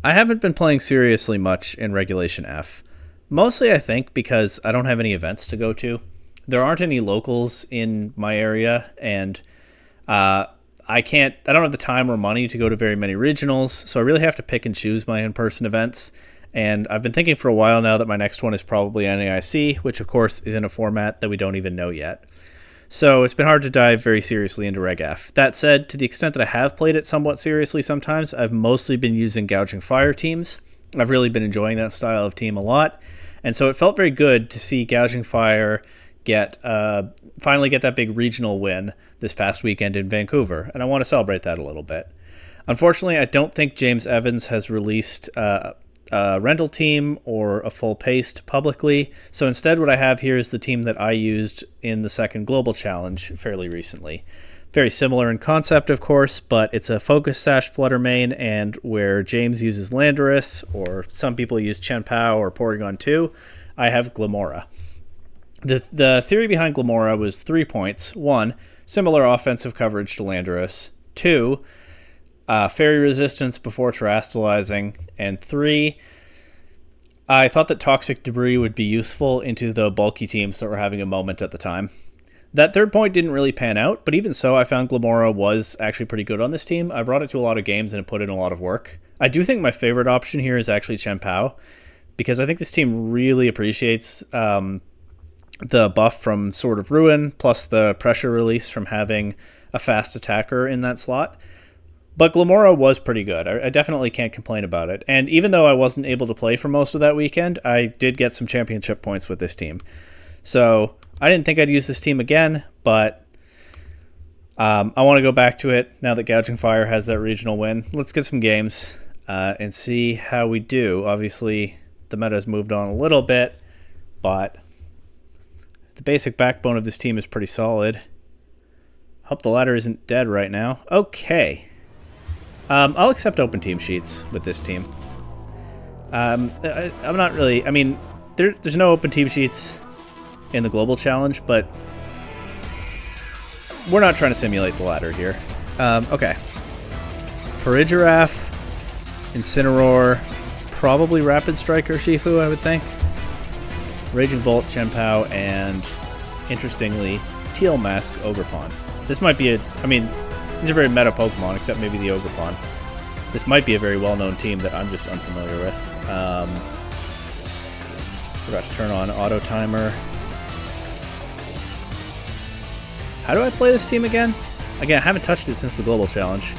I haven't been playing seriously much in Regulation F. Mostly, I think, because I don't have any events to go to. There aren't any locals in my area, and uh, I don't have the time or money to go to very many regionals, so I really have to pick and choose my in person events. And I've been thinking for a while now that my next one is probably NAIC, which of course is in a format that we don't even know yet. So it's been hard to dive very seriously into Reg F. That said, to the extent that I have played it somewhat seriously sometimes, I've mostly been using Gouging Fire teams. I've really been enjoying that style of team a lot. And so it felt very good to see Gouging Fire finally get that big regional win this past weekend in Vancouver. And I want to celebrate that a little bit. Unfortunately, I don't think James Evans has released a rental team or a full paste publicly. So instead, what I have here is the team that I used in the second Global Challenge fairly recently. Very similar in concept, of course, but it's a Focus Sash Flutter main, and where James uses Landorus, or some people use Chen Pao or Porygon 2, I have Glamora. The theory behind Glamora was 3 points. 1, similar offensive coverage to Landorus. 2, fairy resistance before terastallizing. And 3, I thought that Toxic Debris would be useful into the bulky teams that were having a moment at the time. That third point didn't really pan out, but even so, I found Glamora was actually pretty good on this team. I brought it to a lot of games and it put in a lot of work. I do think my favorite option here is actually Chen Pao, because I think this team really appreciates the buff from Sword of Ruin, plus the pressure release from having a fast attacker in that slot. But Glamora was pretty good. I definitely can't complain about it. And even though I wasn't able to play for most of that weekend, I did get some championship points with this team. So I didn't think I'd use this team again, but I want to go back to it now that Gouging Fire has that regional win. Let's get some games and see how we do. Obviously, the meta has moved on a little bit, but the basic backbone of this team is pretty solid. Hope the ladder isn't dead right now. Okay. I'll accept open team sheets with this team. I'm not really... I mean, there's no open team sheets in the Global Challenge, but we're not trying to simulate the ladder here. Okay. Farigiraf, Incineroar, probably Rapid Strike or Shifu, I would think. Raging Bolt, Chen Pao, and, interestingly, Teal Mask, Ogerpon. This might be I mean, these are very meta Pokemon, except maybe the Ogerpon. This might be a very well-known team that I'm just unfamiliar with. Forgot to turn on Auto Timer. How do I play this team again? Again, I haven't touched it since the Global Challenge.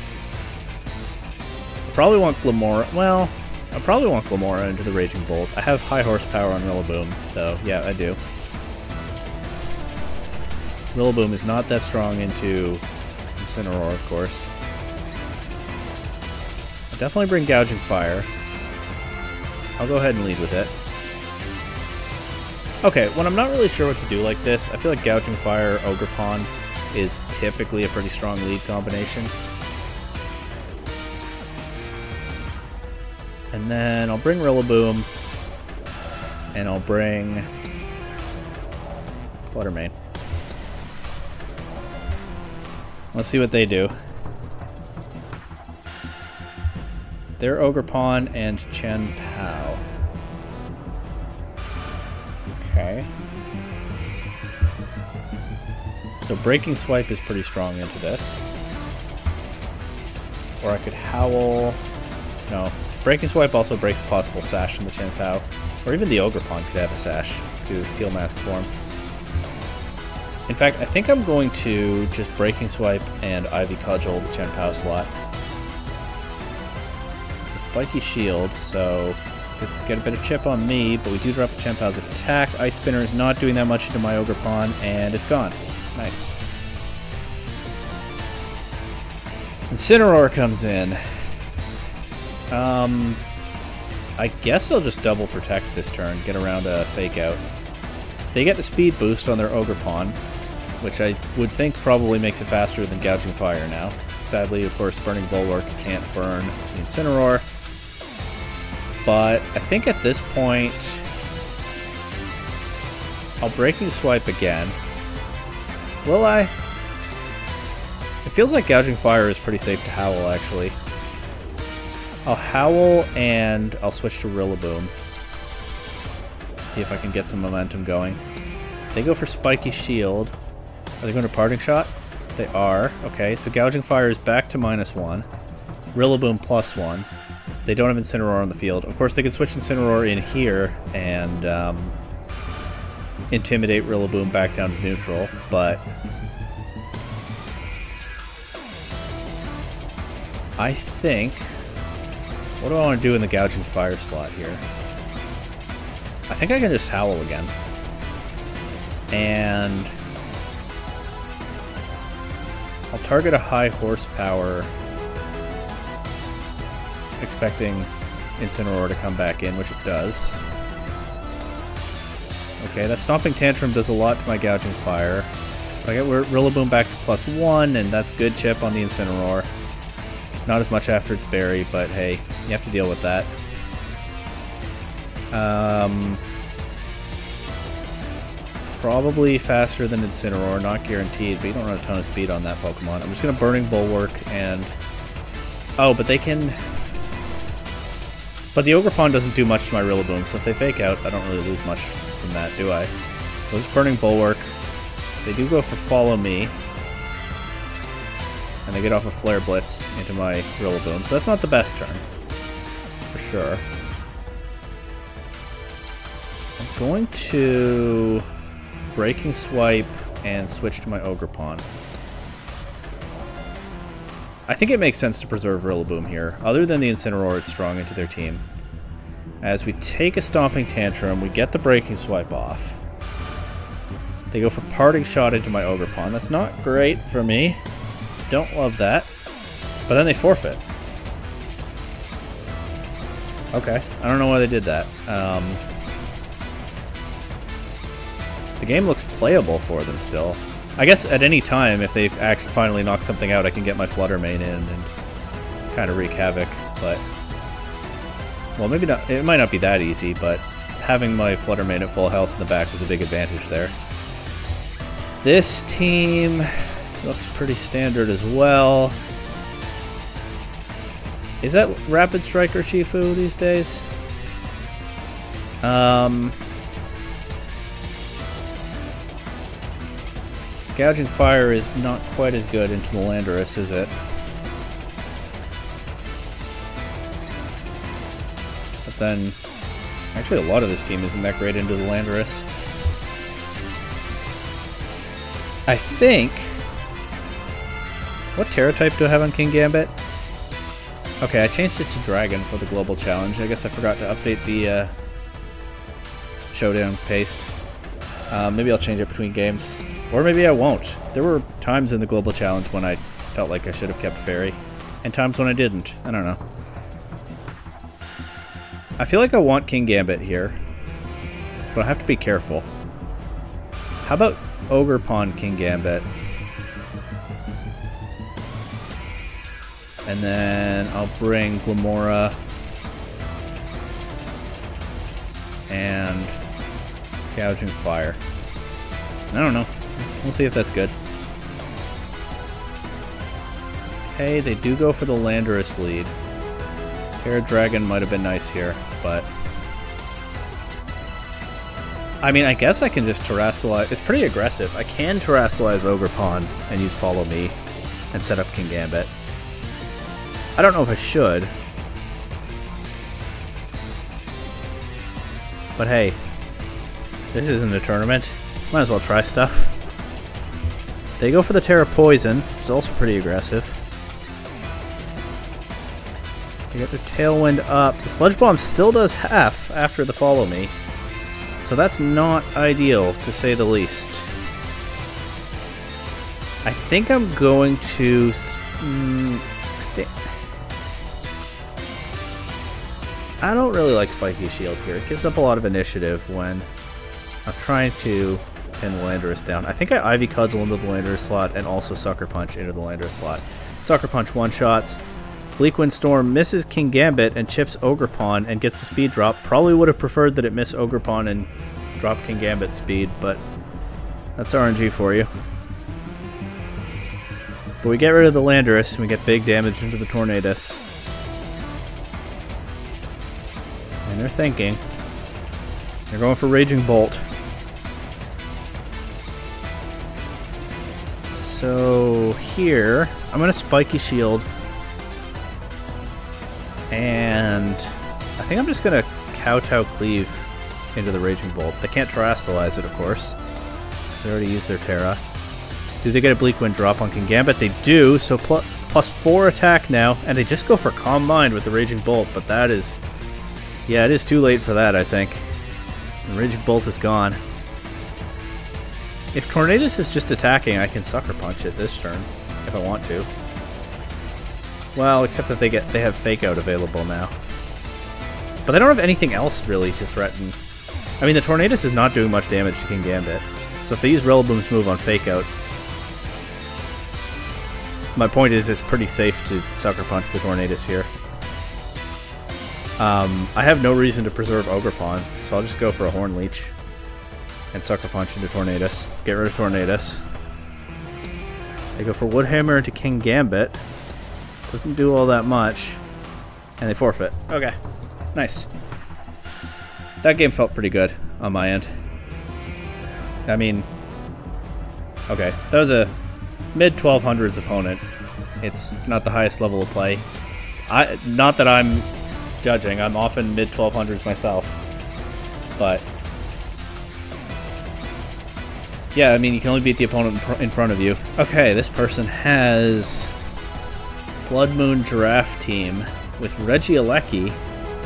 I probably want Glamora. Well, I probably want Glamora into the Raging Bolt. I have high horsepower on Rillaboom, though. Yeah, I do. Rillaboom is not that strong into Incineroar, of course. I'll definitely bring Gouging Fire. I'll go ahead and lead with it. Okay, when I'm not really sure what to do like this, I feel like Gouging Fire, Ogerpon is typically a pretty strong lead combination. And then I'll bring Rillaboom, and I'll bring Fluttermane. Let's see what they do. They're Ogerpon and Chen Pao. Okay. So Breaking Swipe is pretty strong into this. Or I could Howl. No. Breaking Swipe also breaks possible Sash in the Chen Pao. Or even the Ogerpon could have a Sash due to Steel Mask form. In fact, I think I'm going to just Breaking Swipe and Ivy Cudgel the Chen Pao slot. The Spiky Shield, so get a bit of chip on me, but we do drop the Chen Pao's attack. Ice Spinner is not doing that much into my Ogerpon, and it's gone. Nice. Incineroar comes in. I guess I'll just double protect this turn, get around a Fake Out. They get the speed boost on their Ogerpon, which I would think probably makes it faster than Gouging Fire now. Sadly, of course, Burning Bulwark can't burn the Incineroar. But I think at this point, I'll Breaking Swipe again. Will I? It feels like Gouging Fire is pretty safe to Howl, actually. I'll Howl and I'll switch to Rillaboom. See if I can get some momentum going. They go for Spiky Shield. Are they going to Parting Shot? They are. Okay, so Gouging Fire is back to -1. Rillaboom +1. They don't have Incineroar on the field. Of course, they could switch Incineroar in here and intimidate Rillaboom back down to neutral, but I think... What do I want to do in the Gouging Fire slot here? I think I can just Howl again. And I'll target a high horsepower, expecting Incineroar to come back in, which it does. Okay, that Stomping Tantrum does a lot to my Gouging Fire. I get Rillaboom back to +1, and that's good chip on the Incineroar. Not as much after its berry, but hey, you have to deal with that. Probably faster than Incineroar, not guaranteed, but you don't run a ton of speed on that Pokemon. I'm just going to Burning Bulwark and... Oh, but they can... But the Ogerpon doesn't do much to my Rillaboom, so if they fake out, I don't really lose much from that, do I? So just Burning Bulwark. They do go for Follow Me. And they get off a Flare Blitz into my Rillaboom, so that's not the best turn. For sure. I'm going to Breaking Swipe and switch to my Ogerpon. I think it makes sense to preserve Rillaboom here. Other than the Incineroar, it's strong into their team. As we take a Stomping Tantrum, we get the Breaking Swipe off. They go for Parting Shot into my Ogerpon. That's not great for me. Don't love that. But then they forfeit. Okay, I don't know why they did that. The game looks playable for them still. I guess at any time, if they actually finally knock something out, I can get my Flutter Mane in and kind of wreak havoc, but... Well, maybe not. It might not be that easy, but having my Flutter Mane at full health in the back was a big advantage there. This team looks pretty standard as well. Is that Rapid Strike or Chifu these days? Gouging Fire is not quite as good into the Landorus, is it? But then, actually a lot of this team isn't that great into the Landorus. I think... What Terra type do I have on King Gambit? Okay, I changed it to Dragon for the Global Challenge. I guess I forgot to update the Showdown paste. Maybe I'll change it between games. Or maybe I won't. There were times in the Global Challenge when I felt like I should have kept Fairy, and times when I didn't. I don't know. I feel like I want King Gambit here, but I have to be careful. How about Ogerpon King Gambit? And then I'll bring Glamora and Gouging Fire. I don't know. We'll see if that's good. Okay, they do go for the Landorus lead. Terra Dragon might have been nice here, but... I mean, I guess I can just Terrastalize... It's pretty aggressive. I can Terrastalize Ogerpon and use Follow Me and set up King Gambit. I don't know if I should. But hey, this isn't a tournament. Might as well try stuff. They go for the Terra Poison, which is also pretty aggressive. They get their Tailwind up. The Sludge Bomb still does half after the Follow Me. So that's not ideal, to say the least. I think I'm going to... I don't really like Spiky Shield here. It gives up a lot of initiative when I'm trying to pin the Landorus down. I think I Ivy Cudgel into the Landorus slot and also Sucker Punch into the Landorus slot. Sucker Punch one-shots. Bleak Wind Storm misses King Gambit and chips Ogerpon and gets the speed drop. Probably would have preferred that it miss Ogerpon and drop King Gambit's speed, but that's RNG for you. But we get rid of the Landorus and we get big damage into the Tornadus. And they're thinking. They're going for Raging Bolt. So here, I'm going to Spiky Shield. And I think I'm just going to Kowtow Cleave into the Raging Bolt. They can't Terrastalize it, of course. They already used their Terra. Do they get a Bleak Wind drop on King Gambit? They do, so +4 attack now. And they just go for Calm Mind with the Raging Bolt, but that is... yeah, it is too late for that, I think. The Raging Bolt is gone. If Tornadus is just attacking, I can Sucker Punch it this turn, if I want to. Well, except that they have Fake Out available now. But they don't have anything else, really, to threaten. I mean, the Tornadus is not doing much damage to King Gambit. So if they use Rillaboom's move on Fake Out, my point is it's pretty safe to Sucker Punch the Tornadus here. I have no reason to preserve Ogerpon, so I'll just go for a Horn Leech and Sucker Punch into Tornadus. Get rid of Tornadus. They go for Woodhammer into King Gambit. Doesn't do all that much. And they forfeit. Okay. Nice. That game felt pretty good on my end. I mean, okay. That was a mid-1200s opponent. It's not the highest level of play. Not that I'm judging. I'm often mid-1200s myself. But yeah, I mean, you can only beat the opponent in front of you. Okay, this person has Blood Moon Giraffe team with Regieleki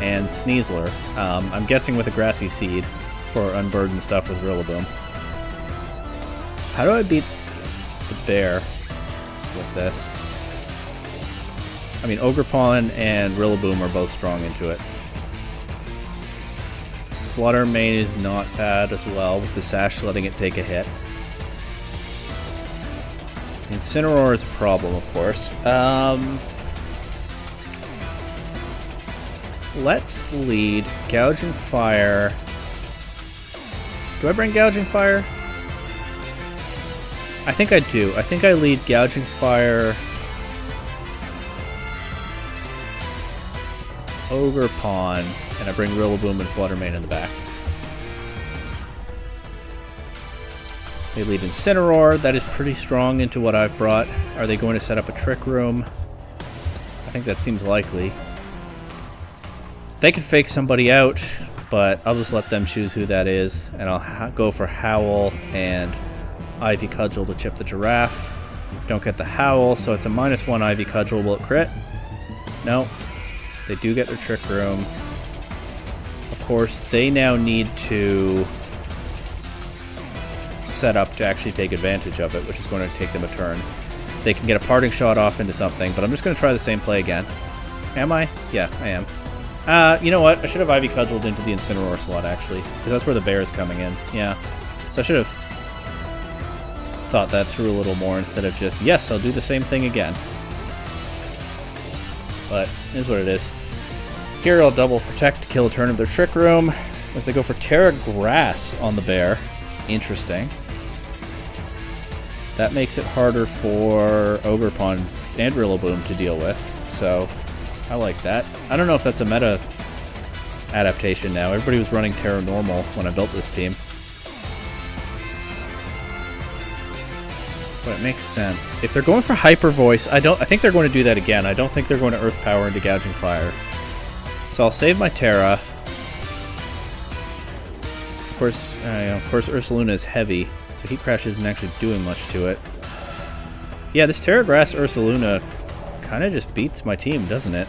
and Sneasler. I'm guessing with a Grassy Seed for Unburdened stuff with Rillaboom. How do I beat the bear with this? I mean, Ogerpon and Rillaboom are both strong into it. Flutter Mane is not bad as well, with the Sash letting it take a hit. Incineroar is a problem, of course. Let's lead Gouging Fire. Do I bring Gouging Fire? I think I do. I think I lead Gouging Fire, Ogerpon, and I bring Rillaboom and Flutter Mane in the back. They lead Incineroar. That is pretty strong into what I've brought. Are they going to set up a Trick Room? I think that seems likely. They could fake somebody out, but I'll just let them choose who that is, and I'll go for Howl and Ivy Cudgel to chip the Giraffe. Don't get the Howl, so it's a -1 Ivy Cudgel. Will it crit? No. They do get their Trick Room. Of course, they now need to set up to actually take advantage of it, which is going to take them a turn. They can get a Parting Shot off into something, but I'm just going to try the same play again. Am I? Yeah, I am. You know what? I should have Ivy Cudgeled into the Incineroar slot, actually, because that's where the bear is coming in. Yeah. So I should have thought that through a little more instead of just, yes, I'll do the same thing again. But it is what it is. Here I'll double protect to kill a turn of their Trick Room as they go for Terra Grass on the bear. Interesting. That makes it harder for Ogerpon and Rillaboom to deal with, so I like that. I don't know if that's a meta adaptation now. Everybody was running Terra Normal when I built this team. But it makes sense. If they're going for Hyper Voice, I think they're going to do that again. I don't think they're going to Earth Power into Gouging Fire. So I'll save my Terra. Of course, Ursaluna is heavy, so Heat Crash isn't actually doing much to it. Yeah, this Terra Grass Ursaluna kind of just beats my team, doesn't it?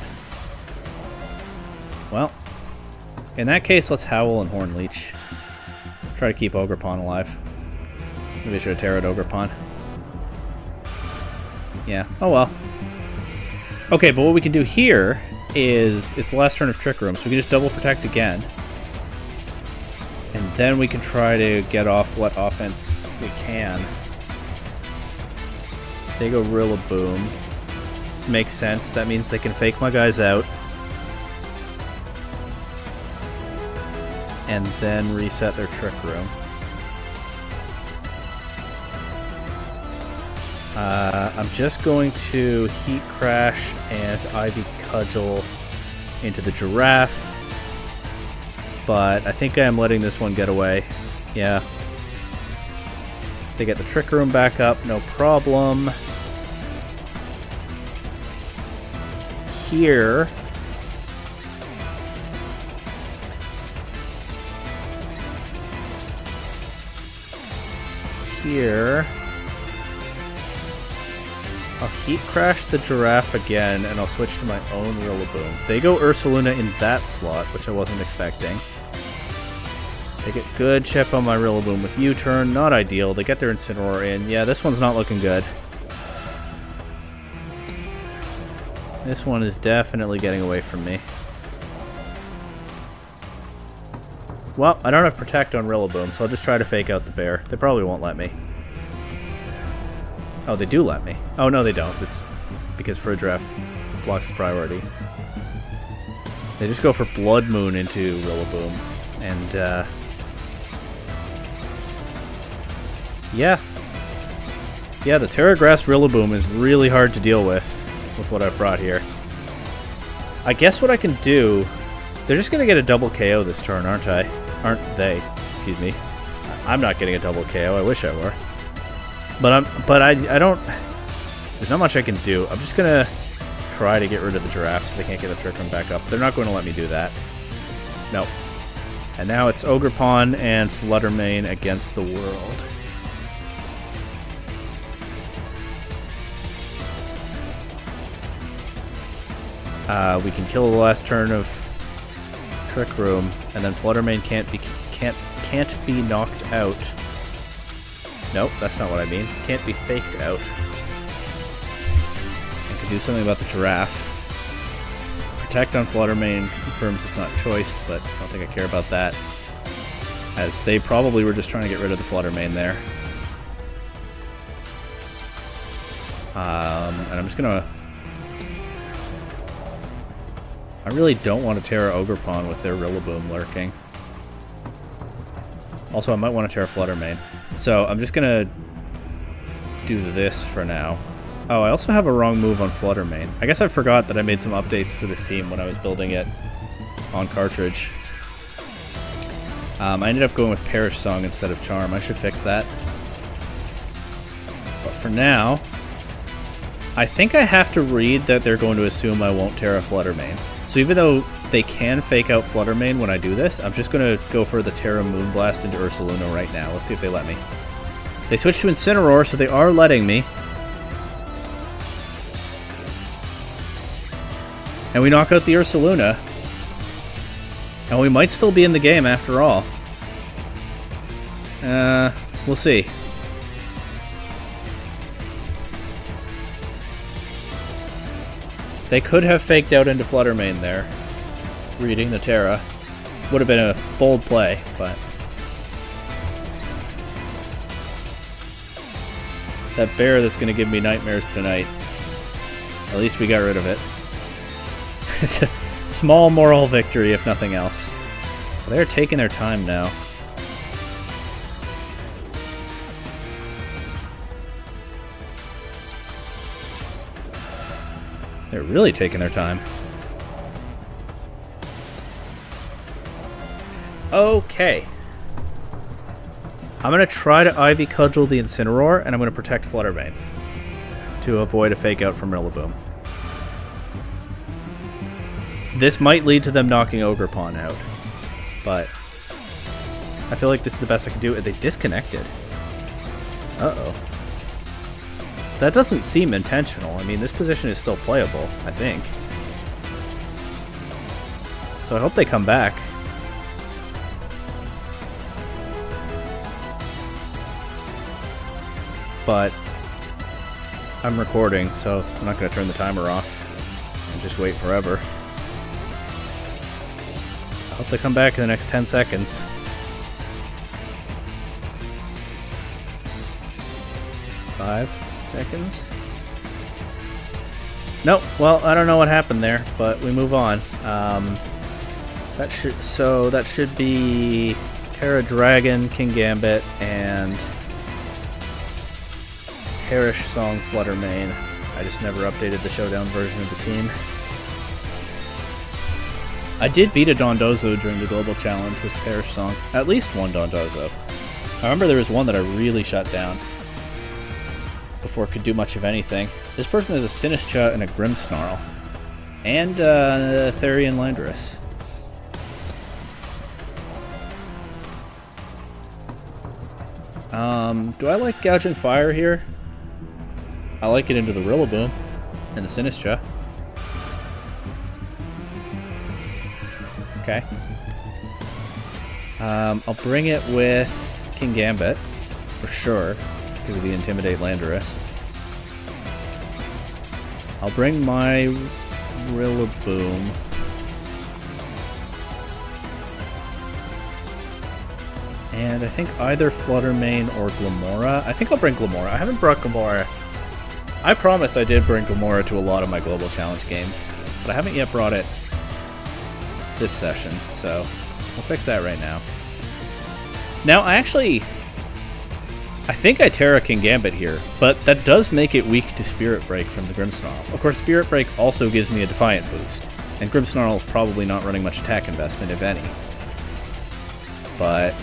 Well, in that case, let's Howl and Horn Leech. Try to keep Ogerpon alive. Maybe I should have Terra'd Ogerpon. Yeah, oh well. Okay, but what we can do here is, it's the last turn of Trick Room, so we can just double protect again. And then we can try to get off what offense we can. They go Rillaboom. Makes sense. That means they can fake my guys out. And then reset their Trick Room. I'm just going to Heat Crash and Ivy Cudgel into the Giraffe. but I think I am letting this one get away. Yeah. They get the Trick Room back up, no problem. Here. I'll heat crash the Giraffe again, and I'll switch to my own Rillaboom. They go Ursaluna in that slot, which I wasn't expecting. They get good chip on my Rillaboom with U-turn, not ideal. They get their Incineroar in. Yeah, this one's not looking good. This one is definitely getting away from me. Well, I don't have Protect on Rillaboom, so I'll just try to fake out the bear. They probably won't let me. Oh, they do let me. Oh, no, they don't. It's because for a draft blocks the priority. They just go for Blood Moon into Rillaboom. And, yeah. Yeah, the Terra Grass Rillaboom is really hard to deal with what I've brought here. I guess what I can do... They're just going to get a double KO this turn, aren't I? Aren't they? Excuse me. I'm not getting a double KO. I wish I were. But I don't... There's not much I can do. I'm just going to try to get rid of the Giraffe so they can't get the Trick Room back up. They're not going to let me do that. No. And now it's Ogerpon and Fluttermane against the world. We can kill the last turn of Trick Room, and then Fluttermane can't be knocked out. Nope, that's not what I mean. Can't be faked out. I can do something about the Giraffe. Protect on Fluttermane confirms it's not choiced, but I don't think I care about that, as they probably were just trying to get rid of the Fluttermane there. And I'm just gonna... I really don't want to Terra Ogerpon with their Rillaboom lurking. Also, I might want to Terra Fluttermane. So, I'm just going to do this for now. Oh, I also have a wrong move on Fluttermane. I guess I forgot that I made some updates to this team when I was building it on cartridge. I ended up going with Perish Song instead of Charm. I should fix that. But for now, I think I have to read that they're going to assume I won't Terra Fluttermane. So even though they can fake out Fluttermane when I do this, I'm just going to go for the Terra Moonblast into Ursaluna right now. Let's see if they let me. They switched to Incineroar, so they are letting me. And we knock out the Ursaluna. And we might still be in the game after all. We'll see. They could have faked out into Fluttermane there, reading the Terra. Would have been a bold play, but... That bear that's going to give me nightmares tonight. At least we got rid of it. It's a small moral victory, if nothing else. They're taking their time now. They're really taking their time. Okay. I'm going to try to Ivy Cudgel the Incineroar, and I'm going to protect Fluttermane to avoid a fake out from Rillaboom. This might lead to them knocking Ogerpon out, but I feel like this is the best I can do. They disconnected. Uh-oh. That doesn't seem intentional. I mean, this position is still playable, I think. So I hope they come back. But I'm recording, so I'm not going to turn the timer off and just wait forever. I hope they come back in the next 10 seconds. Five seconds. Nope. Well, I don't know what happened there, but we move on. That should be Terra Dragon, King Gambit, and Perish Song Fluttermane. I just never updated the Showdown version of the team. I did beat a Dondozo during the Global Challenge with Perish Song. At least one Dondozo. I remember there was one that I really shut down before it could do much of anything. This person has a Sinistcha and a Grimmsnarl. And Therian Landorus. Do I like Gouging Fire here? I like it into the Rillaboom and the Sinistcha. Okay. I'll bring it with Kingambit, for sure, because of the Intimidate Landorus. I'll bring my Rillaboom. And I think either Fluttermane or Glamora. I think I'll bring Glamora. I haven't brought Glamora. I promise I did bring Glamora to a lot of my Global Challenge games, but I haven't yet brought it this session, so we'll fix that right now. Now, I think I Terra Kingambit here, but that does make it weak to Spirit Break from the Grimmsnarl. Of course, Spirit Break also gives me a Defiant boost, and Grimmsnarl is probably not running much attack investment, if any. But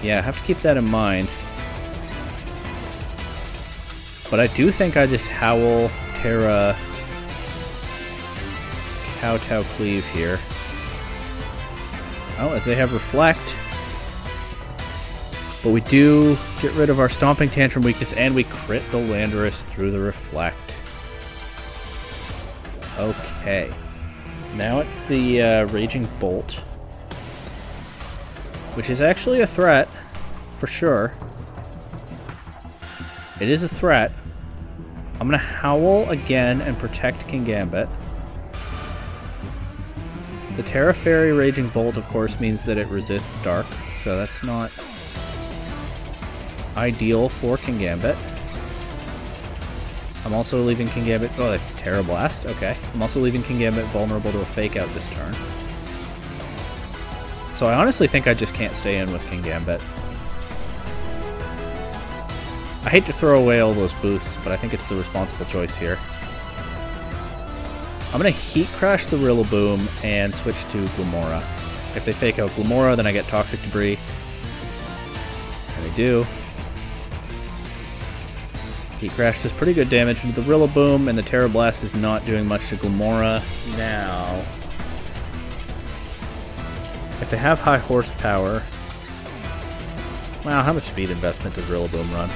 yeah, I have to keep that in mind. But I do think I just Howl, Terra, Kowtow, Cleave here. Oh, as they have Reflect. But we do get rid of our Stomping Tantrum weakness, and we crit the Landorus through the Reflect. Okay. Now it's the Raging Bolt, which is actually a threat, for sure. It is a threat. I'm going to Howl again and protect Kingambit. The Terra Fairy Raging Bolt, of course, means that it resists Dark, so that's not ideal for Kingambit. I'm also leaving Kingambit... Oh, they have Terra Blast. Okay. I'm also leaving Kingambit vulnerable to a Fake Out this turn. So I honestly think I just can't stay in with Kingambit. I hate to throw away all those boosts, but I think it's the responsible choice here. I'm going to Heat Crash the Rillaboom and switch to Glamora. If they Fake Out Glamora, then I get Toxic Debris. And I do. Heat Crash does pretty good damage into the Rillaboom, and the Terra Blast is not doing much to Glamora. Now, if they have high horsepower... Wow, how much speed investment does Rillaboom run?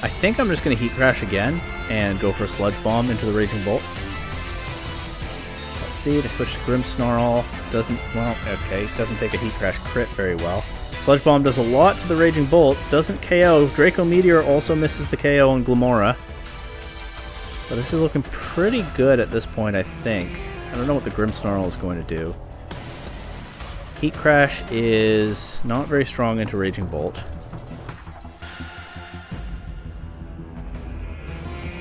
I think I'm just going to Heat Crash again and go for a Sludge Bomb into the Raging Bolt. Let's see, to switch to Grimmsnarl. Doesn't take a Heat Crash crit very well. Sludge Bomb does a lot to the Raging Bolt, doesn't KO. Draco Meteor also misses the KO on Glamora. But this is looking pretty good at this point, I think. I don't know what the Grimmsnarl is going to do. Heat Crash is not very strong into Raging Bolt.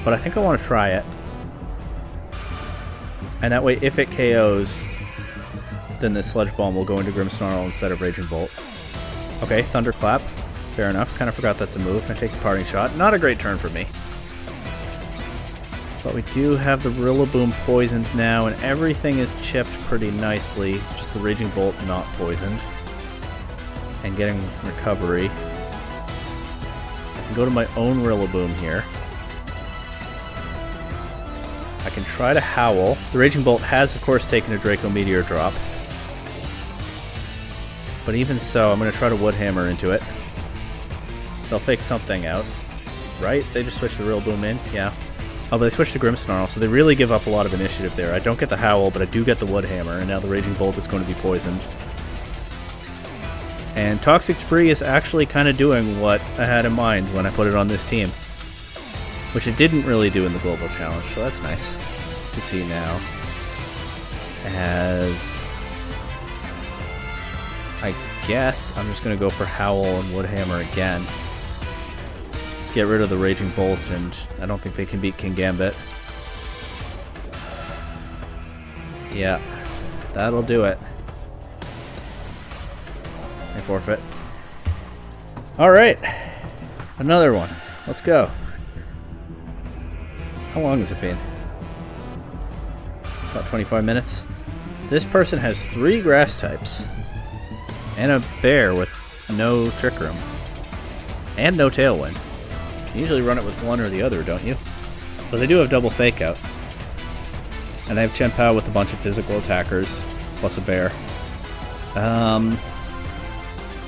But I think I want to try it. And that way, if it KOs, then this Sludge Bomb will go into Grimmsnarl instead of Raging Bolt. Okay, Thunderclap. Fair enough. Kind of forgot that's a move. I take the Parting Shot. Not a great turn for me. But we do have the Rillaboom poisoned now, and everything is chipped pretty nicely. Just the Raging Bolt not poisoned. And getting recovery. I can go to my own Rillaboom here. I can try to Howl. The Raging Bolt has, of course, taken a Draco Meteor drop. But even so, I'm going to try to Woodhammer into it. They'll Fake something out. Right? They just switched the Rillaboom in? Yeah. Oh, but they switched to Grimmsnarl, so they really give up a lot of initiative there. I don't get the Howl, but I do get the Woodhammer, and now the Raging Bolt is going to be poisoned. And Toxic Debris is actually kind of doing what I had in mind when I put it on this team. Which it didn't really do in the Global Challenge, so that's nice to see now. As I guess I'm just going to go for Howl and Woodhammer again. Get rid of the Raging Bolt, and I don't think they can beat Kingambit. Yeah, that'll do it. I forfeit. Alright, another one. Let's go. How long has it been? about 25 minutes. This person has 3 grass types. And a bear with no Trick Room. And no Tailwind. You usually run it with one or the other, don't you? But they do have double Fake Out. And I have Chen Pao with a bunch of physical attackers, plus a bear.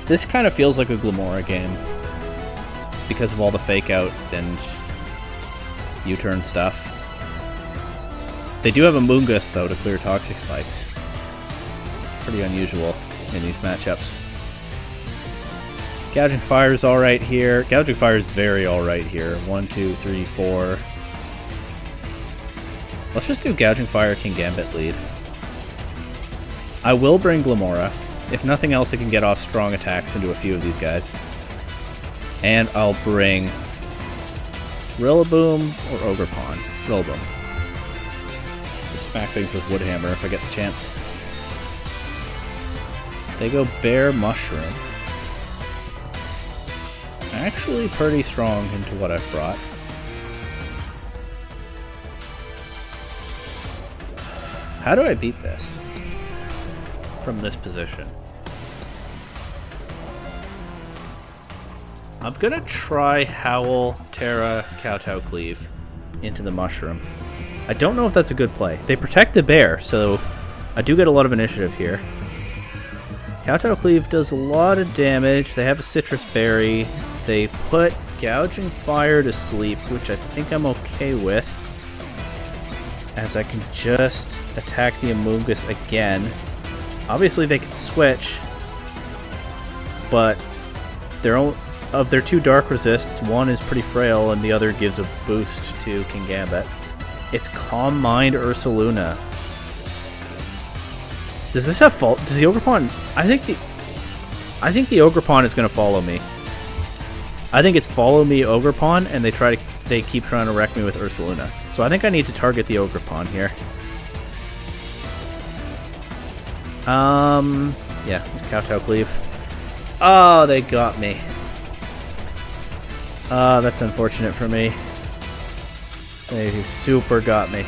This kind of feels like a Glamora game. Because of all the Fake Out and U-turn stuff. They do have a Moongus, though, to clear Toxic Spikes. Pretty unusual in these matchups. Gouging Fire is alright here. Gouging Fire is very alright here. 1, 2, 3, 4. Let's just do Gouging Fire, King Gambit lead. I will bring Glamora. If nothing else, it can get off strong attacks into a few of these guys. And I'll bring Rillaboom or Ogerpon. Rillaboom. Just smack things with Woodhammer if I get the chance. They go Bear Mushroom. Actually pretty strong into what I've brought. How do I beat this from this position? I'm gonna try Howl, Terra, Kowtow, Cleave into the Mushroom. I don't know if that's a good play. They protect the bear, so I do get a lot of initiative here. Kowtow Cleave does a lot of damage. They have a Citrus Berry. They put Gouging Fire to sleep, which I think I'm okay with, as I can just attack the Amoonguss again. Obviously they could switch, but of their 2 Dark Resists, one is pretty frail and the other gives a boost to King Gambit. It's Calm Mind Ursaluna. Does this have fault? Does the Ogerpon? I think the Ogerpon is going to follow me. I think it's follow me Ogerpon, and they keep trying to wreck me with Ursaluna. So I think I need to target the Ogerpon here. Yeah, Kowtow Cleave. Oh, they got me. Oh, that's unfortunate for me. They super got me.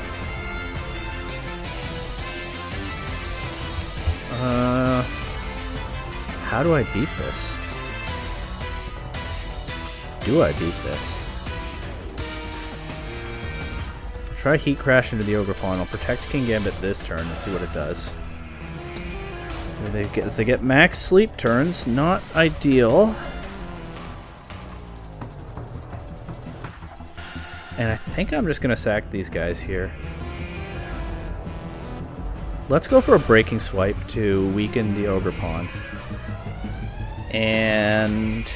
How do I beat this? Do I beat this? I'll try Heat Crash into the Ogerpon. I'll protect King Gambit this turn and see what it does. They get max sleep turns, not ideal. And I think I'm just going to sack these guys here. Let's go for a Breaking Swipe to weaken the Ogerpon. And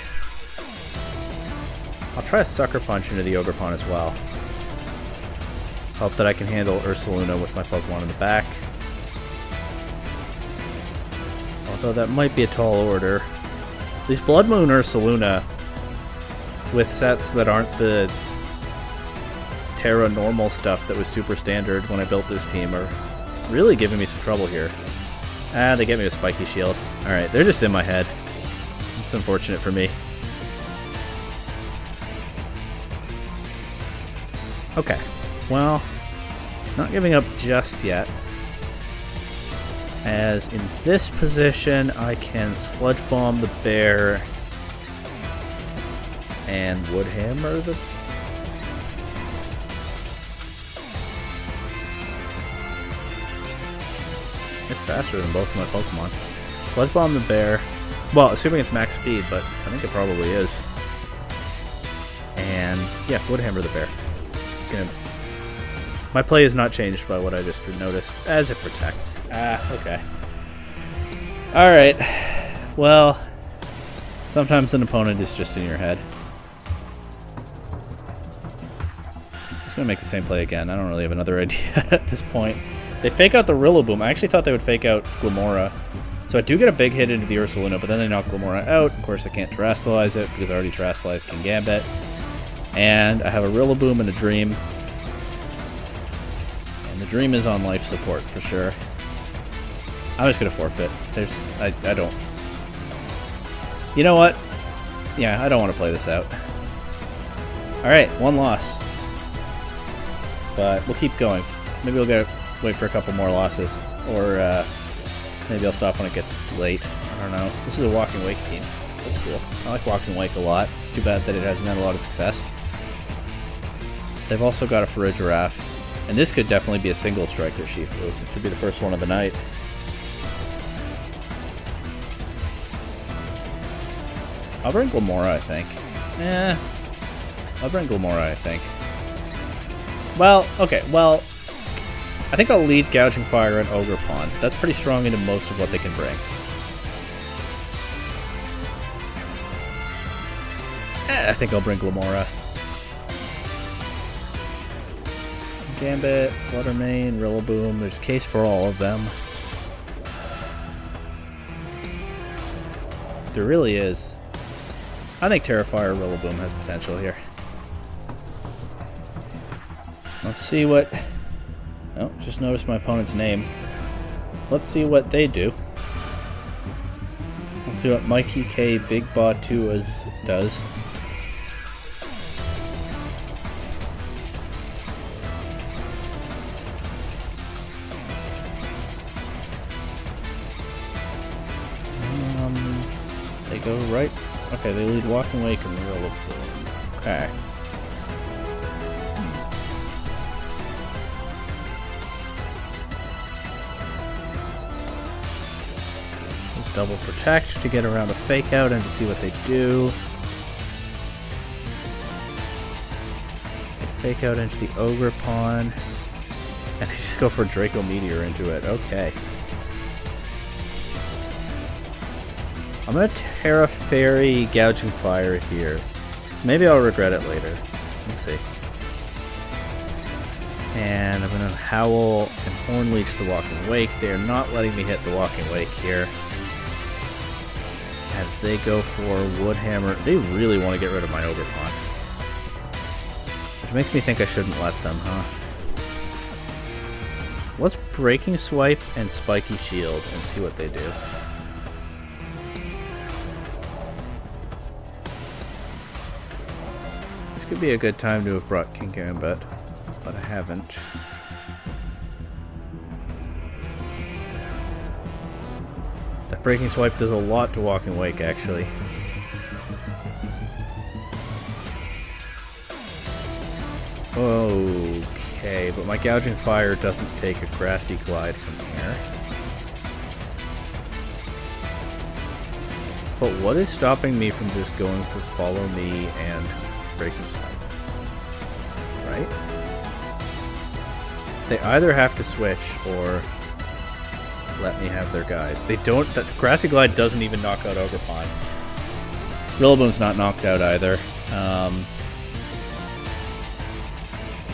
I'll try a Sucker Punch into the Ogerpon as well. Hope that I can handle Ursaluna with my Pokemon in the back. Although that might be a tall order. These Blood Moon Ursaluna with sets that aren't the Terra normal stuff that was super standard when I built this team are really giving me some trouble here. Ah, they get me a Spiky Shield. Alright, they're just in my head. It's unfortunate for me. Okay, well, not giving up just yet. As in this position, I can Sludge Bomb the bear and Woodhammer the... It's faster than both of my Pokemon. Sludge Bomb the bear. Well, assuming it's max speed, but I think it probably is. And yeah, Woodhammer the bear. My play is not changed by what I just noticed, as it protects. Ah, okay. Alright. Well, sometimes an opponent is just in your head. Just gonna make the same play again. I don't really have another idea at this point. They fake out the Rillaboom. I actually thought they would fake out Glamora. So I do get a big hit into the Ursaluna, but then they knock Glamora out. Of course, I can't Terrastallize it because I already Terrastallized King Gambit. And I have a Rillaboom and a Dream. And the Dream is on life support for sure. I'm just going to forfeit. I don't... You know what? Yeah, I don't want to play this out. Alright, one loss. But we'll keep going. Maybe we'll get wait for a couple more losses. Or maybe I'll stop when it gets late. I don't know. This is a Walking Wake team. That's cool. I like Walking Wake a lot. It's too bad that it hasn't had a lot of success. They've also got a Farigiraf. And this could definitely be a single striker Shifu. It could be the first one of the night. I'll bring Glamora, I think. I'll bring Glamora, I think. Well, okay, well, I think I'll lead Gouging Fire and Ogre Pond. That's pretty strong into most of what they can bring. I think I'll bring Glamora. Gambit, Fluttermane, Rillaboom. There's a case for all of them. There really is. I think Terrafire Rillaboom has potential here. Let's see what... Oh, just noticed my opponent's name. Let's see what they do. Let's see what Mikey K Big Batuas does. They go right. Okay, they lead Walking Wake and Rillaboom. Okay. Just double protect to get around a fake out and to see what they do. They fake out into the Ogre Pawn. And they just go for Draco Meteor into it. Okay. I'm going to Terra Fairy Gouging Fire here. Maybe I'll regret it later. Let's see. And I'm going to Howl and Horn Leech the Walking Wake. They're not letting me hit the Walking Wake here. As they go for Wood Hammer. They really want to get rid of my Ogre Pawn. Which makes me think I shouldn't let them, huh? Let's Breaking Swipe and Spiky Shield and see what they do. Could be a good time to have brought King Gambit, but I haven't. That Breaking Swipe does a lot to Walking Wake, actually. Okay, but my Gouging Fire doesn't take a Grassy Glide from here. But what is stopping me from just going for Follow Me and Breaking Swipe? Right? They either have to switch or let me have their guys. They don't. That Grassy Glide doesn't even knock out Ogre Pond. Rillaboom's not knocked out either. I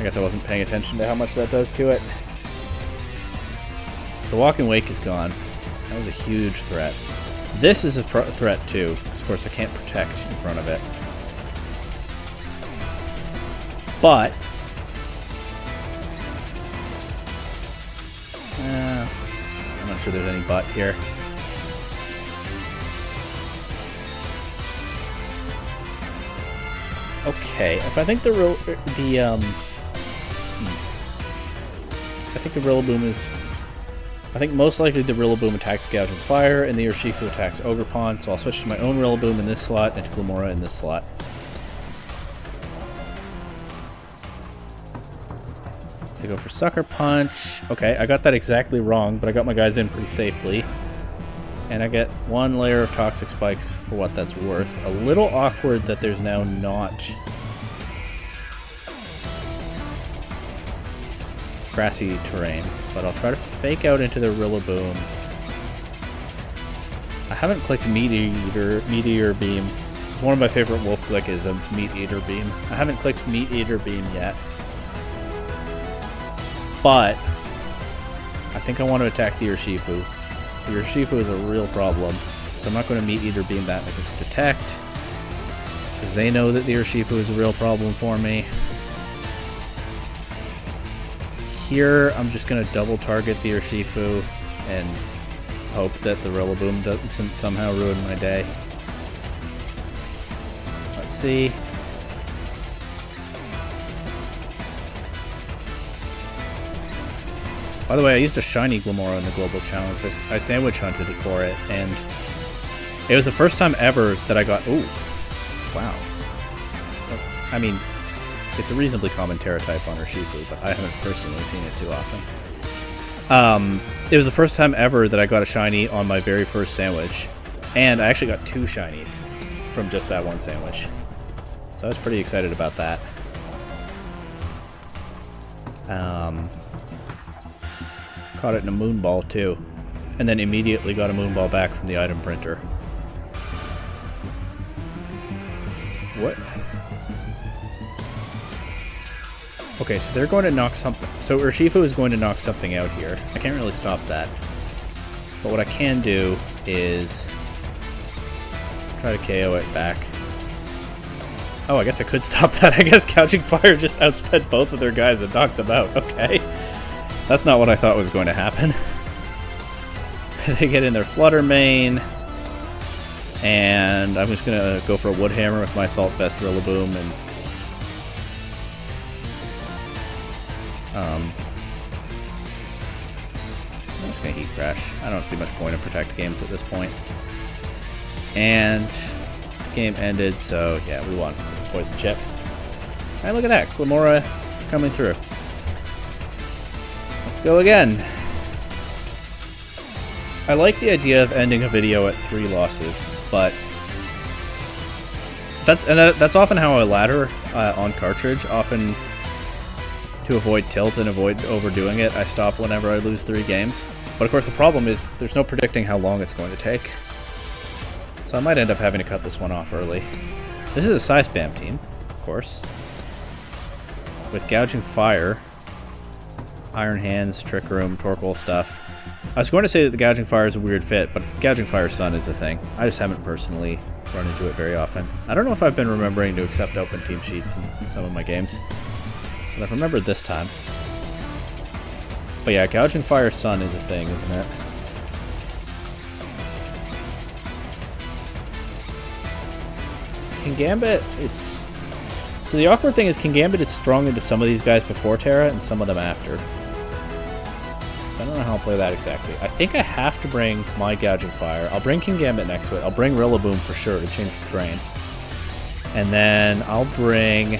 guess I wasn't paying attention to how much that does to it. The Walking Wake is gone. That was a huge threat. This is a threat too, because of course I can't protect in front of it. But I'm not sure there's any but here. Okay, if I think the Rillaboom is. I think most likely the Rillaboom attacks Gouging Fire and the Urshifu attacks Ogre Pond, so I'll switch to my own Rillaboom in this slot and to Glamora in this slot. They go for Sucker Punch. Okay, I got that exactly wrong, but I got my guys in pretty safely. And I get one layer of Toxic Spikes for what that's worth. A little awkward that there's now not grassy terrain, but I'll try to fake out into the Rillaboom. I haven't clicked Meteor Beam. It's one of my favorite Wolf Click isms, Meat Eater Beam. I haven't clicked Meat Eater Beam yet. But I think I want to attack the Urshifu. The Urshifu is a real problem, so I'm not going to Meat Eater Beam that. I can detect, because they know that the Urshifu is a real problem for me. Here, I'm just going to double target the Urshifu and hope that the Rillaboom doesn't somehow ruin my day. Let's see. By the way, I used a shiny Glamora in the Global Challenge. I sandwich hunted for it, and it was the first time ever that I got... Ooh. Wow. I mean, it's a reasonably common Terra type on Urshifu, but I haven't personally seen it too often. It was the first time ever that I got a shiny on my very first sandwich, and I actually got 2 shinies from just that one sandwich. So I was pretty excited about that. Caught it in a Moonball too, and then immediately got a Moonball back from the item printer. What? Okay, so they're going to knock something. So Urshifu is going to knock something out here. I can't really stop that. But what I can do is try to KO it back. Oh, I guess I could stop that. I guess Gouging Fire just outsped both of their guys and knocked them out. Okay. That's not what I thought was going to happen. They get in their Flutter Mane. And I'm just going to go for a Wood Hammer with my Assault Vest Rillaboom and... I'm just going to Heat Crash. I don't see much point in Protect games at this point. And the game ended, so yeah, we won. Poison Chip. Alright, look at that. Glamora coming through. Let's go again. I like the idea of ending a video at 3 losses, but that's often how I ladder on cartridge. Often, to avoid tilt and avoid overdoing it, I stop whenever I lose 3 games. But of course the problem is there's no predicting how long it's going to take. So I might end up having to cut this one off early. This is a Psy Spam team, of course. With Gouging Fire, Iron Hands, Trick Room, Torkoal stuff. I was going to say that the Gouging Fire is a weird fit, but Gouging Fire Sun is a thing. I just haven't personally run into it very often. I don't know if I've been remembering to accept open team sheets in some of my games. But I've remembered this time. But yeah, Gouging Fire Sun is a thing, isn't it? Kingambit is... So the awkward thing is Kingambit is strong into some of these guys before Terra and some of them after. So I don't know how I'll play that exactly. I think I have to bring my Gouging Fire. I'll bring Kingambit next to it. I'll bring Rillaboom for sure to change the terrain. And then I'll bring...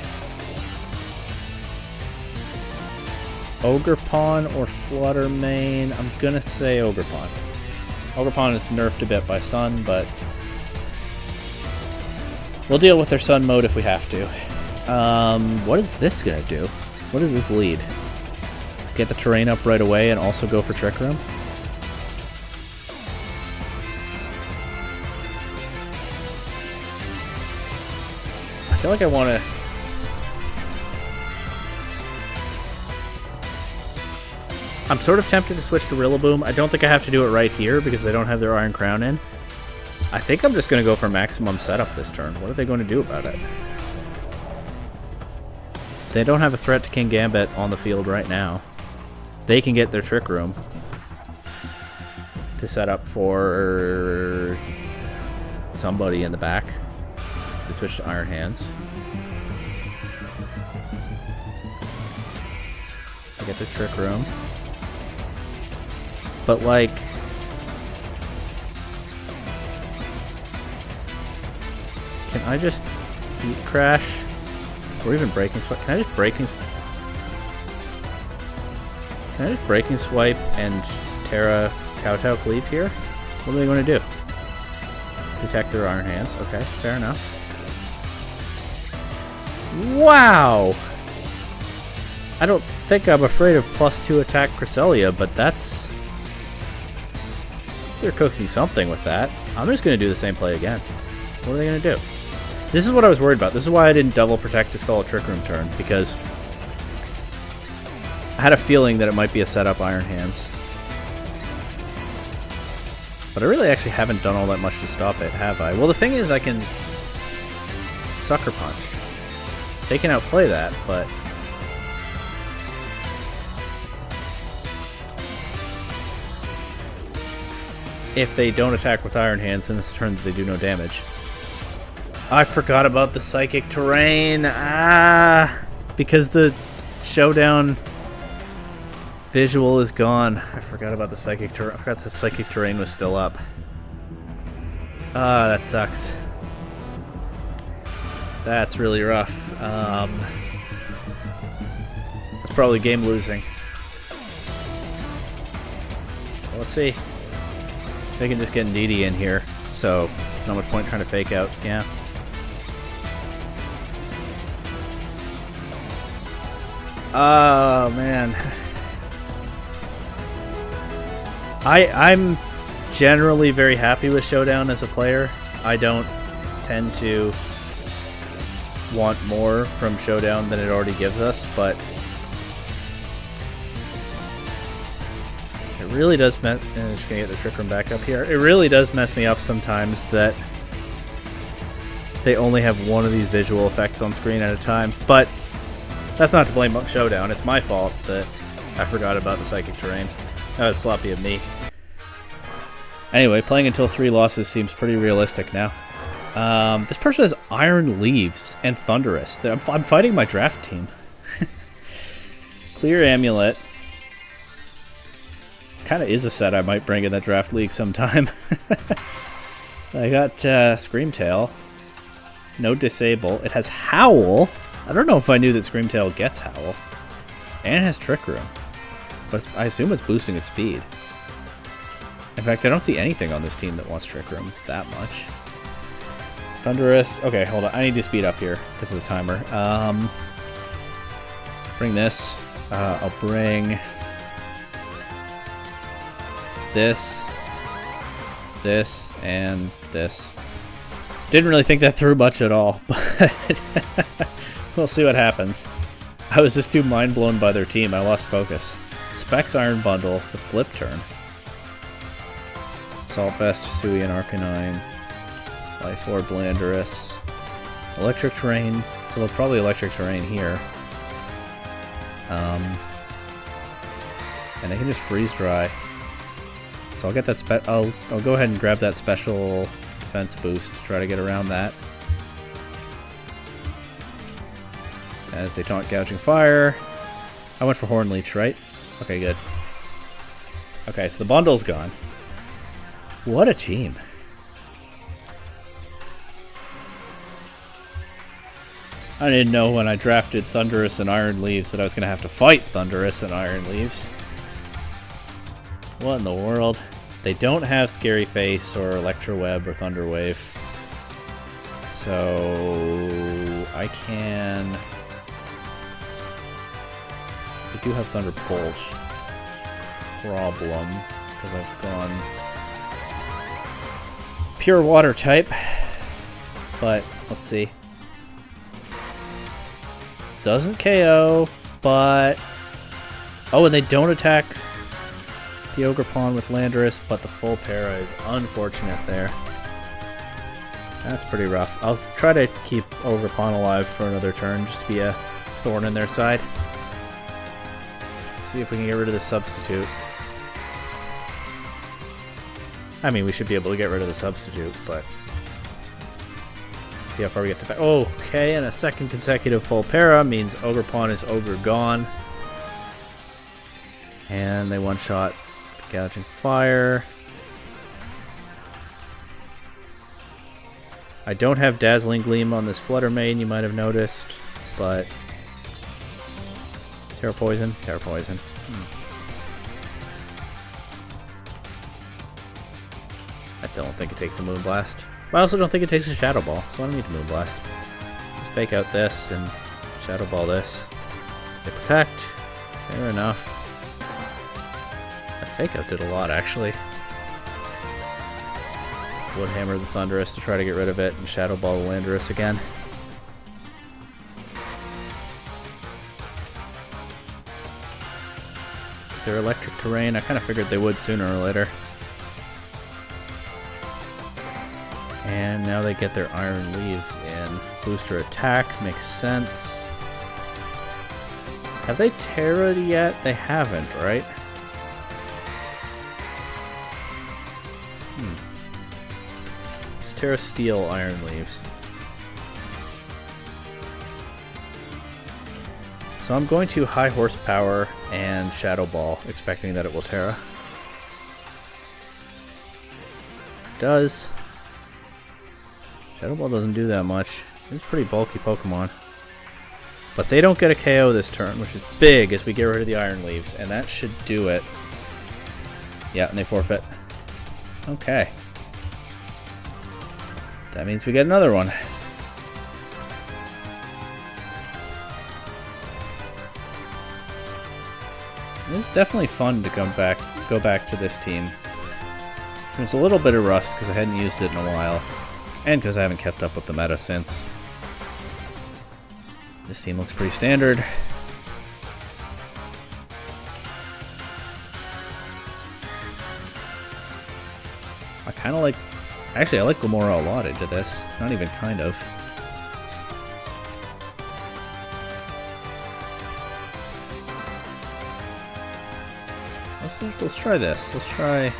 Ogerpon or Flutter Mane. I'm gonna say Ogerpon. Ogerpon is nerfed a bit by Sun, but we'll deal with their Sun mode if we have to. What is this gonna do? What does this lead? Get the terrain up right away and also go for Trick Room? I feel like I want to... I'm sort of tempted to switch to Rillaboom. I don't think I have to do it right here because they don't have their Iron Crown in. I think I'm just going to go for maximum setup this turn. What are they going to do about it? They don't have a threat to Kingambit on the field right now. They can get their Trick Room to set up for somebody in the back to switch to Iron Hands. They get the Trick Room. But, like... Can I just Heat Crash? Or even Breaking Swipe? Can I just Breaking Swipe and Terra Kowtow Cleave here? What are they going to do? Detect their Iron Hands. Okay, fair enough. Wow! I don't think I'm afraid of +2 attack Cresselia, but that's... They're cooking something with that. I'm just going to do the same play again. What are they going to do? This is what I was worried about. This is why I didn't double protect to stall a Trick Room turn, because I had a feeling that it might be a setup Iron Hands. But I really actually haven't done all that much to stop it, have I? Well, the thing is I can Sucker Punch. They can outplay that, but... If they don't attack with Iron Hands, then it's a turn that they do no damage. I forgot about the Psychic Terrain. Because the Showdown visual is gone. I forgot about the psychic terrain. I forgot the psychic terrain was still up. Ah, that sucks. That's really rough. That's probably game losing. Well, let's see. They can just get Needy in here, so not much point trying to fake out. Yeah. Oh man. I'm generally very happy with Showdown as a player. I don't tend to want more from Showdown than it already gives us, but it really does mess. I'm just gonna get the Trick Room back up here. It really does mess me up sometimes that they only have one of these visual effects on screen at a time, but that's not to blame Showdown. It's my fault that I forgot about the Psychic Terrain. That was sloppy of me. Anyway, playing until 3 losses seems pretty realistic now. This person has Iron Leaves and Thunderous. I'm fighting my draft team. Clear Amulet. Kind of is a set I might bring in the draft league sometime. I got Screamtail. No Disable. It has Howl. I don't know if I knew that Screamtail gets Howl. And it has Trick Room. But I assume it's boosting its speed. In fact, I don't see anything on this team that wants Trick Room that much. Thunderous. Okay, hold on. I need to speed up here because of the timer. Bring this. I'll bring this, and this. Didn't really think that through much at all, but we'll see what happens. I was just too mind blown by their team. I lost focus. Specs Iron Bundle, the flip turn. Assault Vest, Sui, and Arcanine. Life Orb, Landorus. Electric Terrain, so they'll probably Electric Terrain here. And they can just Freeze Dry. So I'll get that I'll go ahead and grab that special defense boost to try to get around that. As they taunt Gouging Fire. I went for Horn Leech, right? Okay, good. Okay, so the bundle's gone. What a team. I didn't know when I drafted Thunderous and Iron Leaves that I was going to have to fight Thunderous and Iron Leaves. What in the world? They don't have Scary Face or Electro Web or Thunder Wave. So I can... I do have Thunderbolt. Problem, because I've gone pure water type. But let's see. Doesn't KO, but... Oh, and they don't attack the Ogre Pawn with Landorus, but the full para is unfortunate there. That's pretty rough. I'll try to keep Ogre Pawn alive for another turn, just to be a thorn in their side. Let's see if we can get rid of the substitute. I mean, we should be able to get rid of the substitute, but... see how far we get back. Oh, okay, and a second consecutive full para means Ogre Pawn is Ogre gone. And they one-shot Gouging Fire. I don't have Dazzling Gleam on this Flutter Mane, you might have noticed, but... Terra Poison? Terra Poison. I still don't think it takes a Moonblast. But I also don't think it takes a Shadow Ball, so I don't need to Moonblast. Just fake out this and Shadow Ball this. They protect. Fair enough. That fake out did a lot, actually. Woodhammer the Thunderous to try to get rid of it, and Shadow Ball the Landorus again. Their Electric Terrain, I kind of figured they would sooner or later. And now they get their Iron Leaves in. Booster attack, makes sense. Have they Terra'd yet? They haven't, right? It's Terra Steel Iron Leaves. So I'm going to high horsepower and Shadow Ball, expecting that it will Terra. It does. Shadow Ball doesn't do that much. It's a pretty bulky Pokemon. But they don't get a KO this turn, which is big as we get rid of the Iron Leaves, and that should do it. Yeah, and they forfeit. Okay. That means we get another one. It's definitely fun to go back to this team. There's a little bit of rust because I hadn't used it in a while, and because I haven't kept up with the meta since. This team looks pretty standard. I kind of like... Actually, I like Gomora a lot into this. Not even kind of. Let's try this. Let's try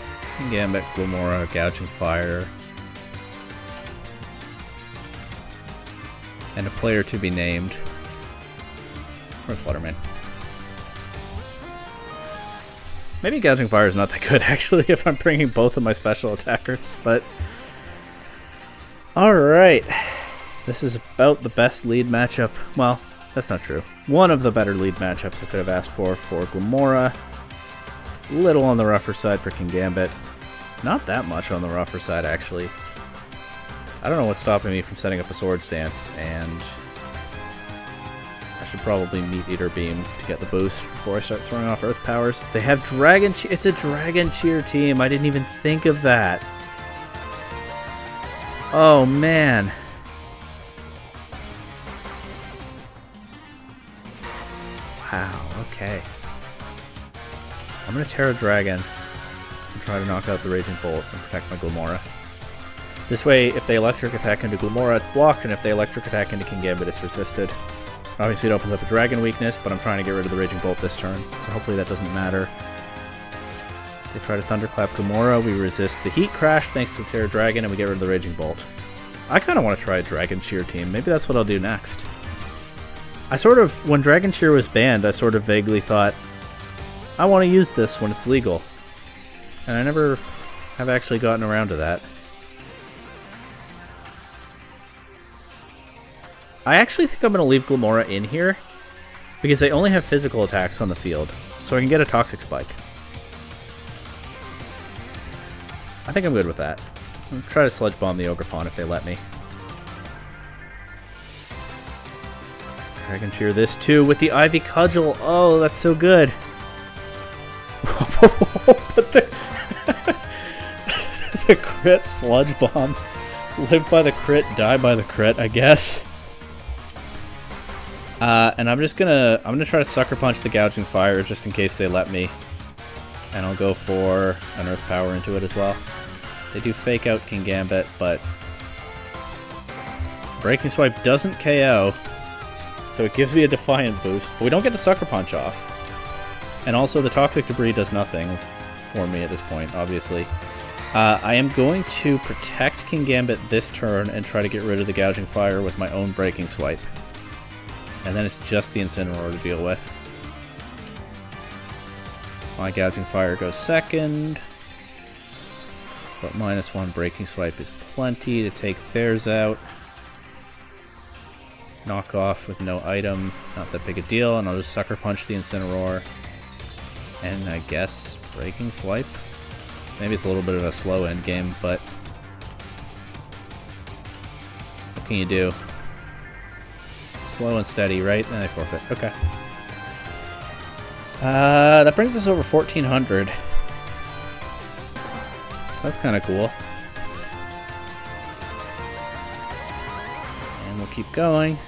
Gambit, Gomora, Gouging Fire. And a player to be named. Or Flutterman. Maybe Gouging Fire is not that good, actually, if I'm bringing both of my special attackers, but... Alright. This is about the best lead matchup. Well, that's not true. One of the better lead matchups I could have asked for Gomora. Little on the rougher side for Kingambit. Not that much on the rougher side, actually. I don't know what's stopping me from setting up a Swords Dance, and I should probably Meat Eater Beam to get the boost before I start throwing off Earth Powers. They have Dragon Cheer. It's a Dragon Cheer team. I didn't even think of that. Oh, man. Wow, okay. I'm going to Terra Dragon and try to knock out the Raging Bolt and protect my Gomora. This way, if they Electric Attack into Gomora, it's blocked, and if they Electric Attack into Kingambit, it's resisted. Obviously, it opens up a Dragon weakness, but I'm trying to get rid of the Raging Bolt this turn, so hopefully that doesn't matter. If they try to Thunderclap Gomora, we resist the Heat Crash thanks to Terra Dragon, and we get rid of the Raging Bolt. I kind of want to try a Dragon Cheer team. Maybe that's what I'll do next. When Dragon Cheer was banned, I sort of vaguely thought, I want to use this when it's legal. And I never have actually gotten around to that. I actually think I'm going to leave Gomora in here because they only have physical attacks on the field, so I can get a Toxic Spike. I think I'm good with that. I'll try to Sludge Bomb the Ogerpon if they let me. Dragon Cheer this too with the Ivy Cudgel. Oh, that's so good. But the crit Sludge Bomb. Live by the crit, die by the crit, I guess. And I'm gonna try to Sucker Punch the Gouging Fire just in case they let me. And I'll go for an Earth Power into it as well. They do fake out Kingambit, but Breaking Swipe doesn't KO, so it gives me a Defiant boost. But we don't get the Sucker Punch off. And also the Toxic Debris does nothing for me at this point, obviously. I am going to protect Kingambit this turn and try to get rid of the Gouging Fire with my own Breaking Swipe. And then it's just the Incineroar to deal with. My Gouging Fire goes second. But -1 Breaking Swipe is plenty to take theirs out. Knock off with no item, not that big a deal, and I'll just Sucker Punch the Incineroar. And I guess Breaking Swipe? Maybe it's a little bit of a slow end game, but what can you do? Slow and steady, right? And I forfeit. Okay. That brings us over 1,400. So that's kind of cool. And we'll keep going.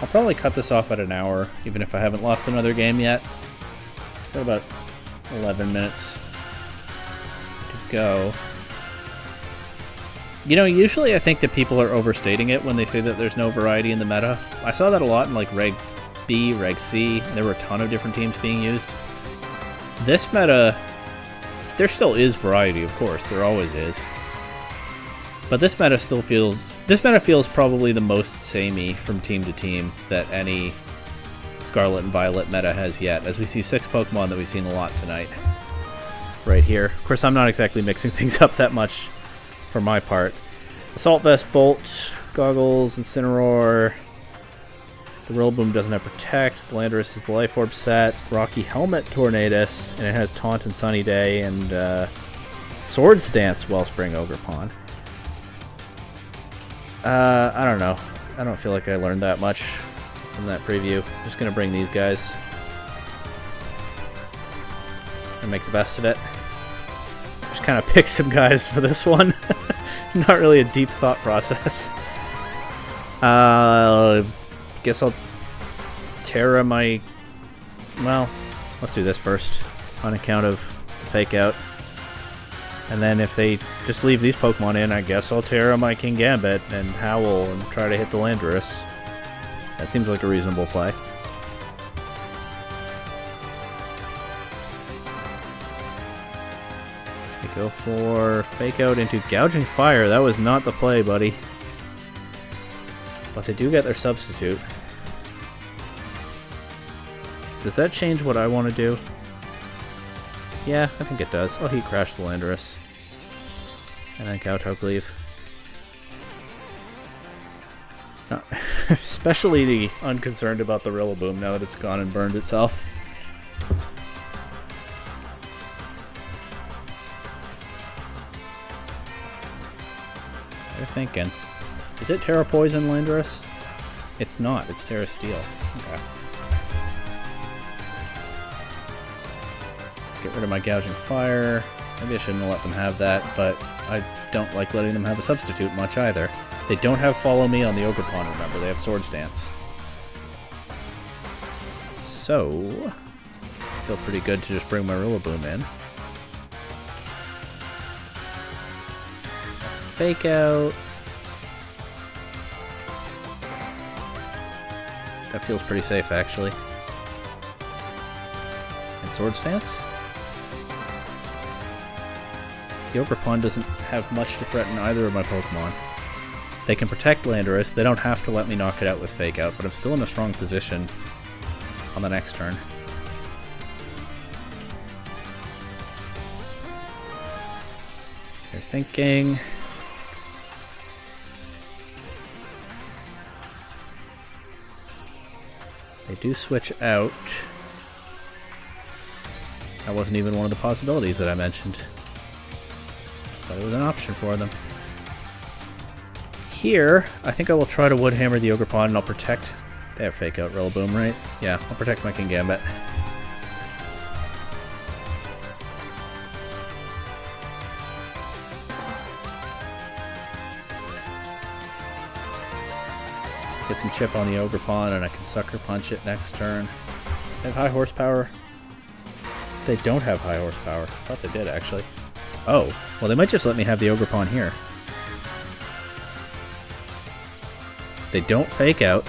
I'll probably cut this off at an hour, even if I haven't lost another game yet. Got about 11 minutes to go. You know, usually I think that people are overstating it when they say that there's no variety in the meta. I saw that a lot in like Reg B, Reg C. There were a ton of different teams being used. This meta, there still is variety, of course. There always is. But this meta still feels... This meta feels probably the most samey from team to team that any Scarlet and Violet meta has yet, as we see 6 Pokemon that we've seen a lot tonight. Right here. Of course, I'm not exactly mixing things up that much for my part. Assault Vest, Bolt, Goggles, Incineroar. The Rillaboom doesn't have Protect. The Landorus is the Life Orb set. Rocky Helmet, Tornadus, and it has Taunt and Sunny Day, and Swords Dance, Wellspring, Ogerpon. I don't know. I don't feel like I learned that much from that preview. I'm just going to bring these guys and make the best of it. Just kind of pick some guys for this one. Not really a deep thought process. Guess I'll Terra my... Well, let's do this first, on account of Fake Out. And then if they just leave these Pokemon in, I guess I'll Terra my Kingambit and Howl and try to hit the Landorus. That seems like a reasonable play. We go for Fake Out into Gouging Fire. That was not the play, buddy. But they do get their substitute. Does that change what I want to do? Yeah, I think it does. I'll Heat Crash the Landorus. And then Kowtow Cleave. Not especially unconcerned about the Rillaboom now that it's gone and burned itself. They're thinking. Is it Terra Poison Landorus? It's not. It's Terra Steel. Okay. Get rid of my Gouging Fire. Maybe I shouldn't have let them have that, but I don't like letting them have a substitute much either. They don't have Follow Me on the Ogerpon, remember. They have Swords Dance. So, I feel pretty good to just bring my Rillaboom in. Fake Out. That feels pretty safe, actually. And Swords Dance? The Ogerpon doesn't have much to threaten either of my Pokemon. They can protect Landorus. They don't have to let me knock it out with Fake Out, but I'm still in a strong position on the next turn. They're thinking... They do switch out. That wasn't even one of the possibilities that I mentioned. But it was an option for them. Here, I think I will try to Woodhammer the Ogerpon and I'll protect... They have Fake Out Rillaboom, right? Yeah, I'll protect my Kingambit. Get some chip on the Ogerpon and I can Sucker Punch it next turn. They have high horsepower. They don't have high horsepower. I thought they did, actually. Oh, well they might just let me have the Ogerpon here. They don't Fake Out.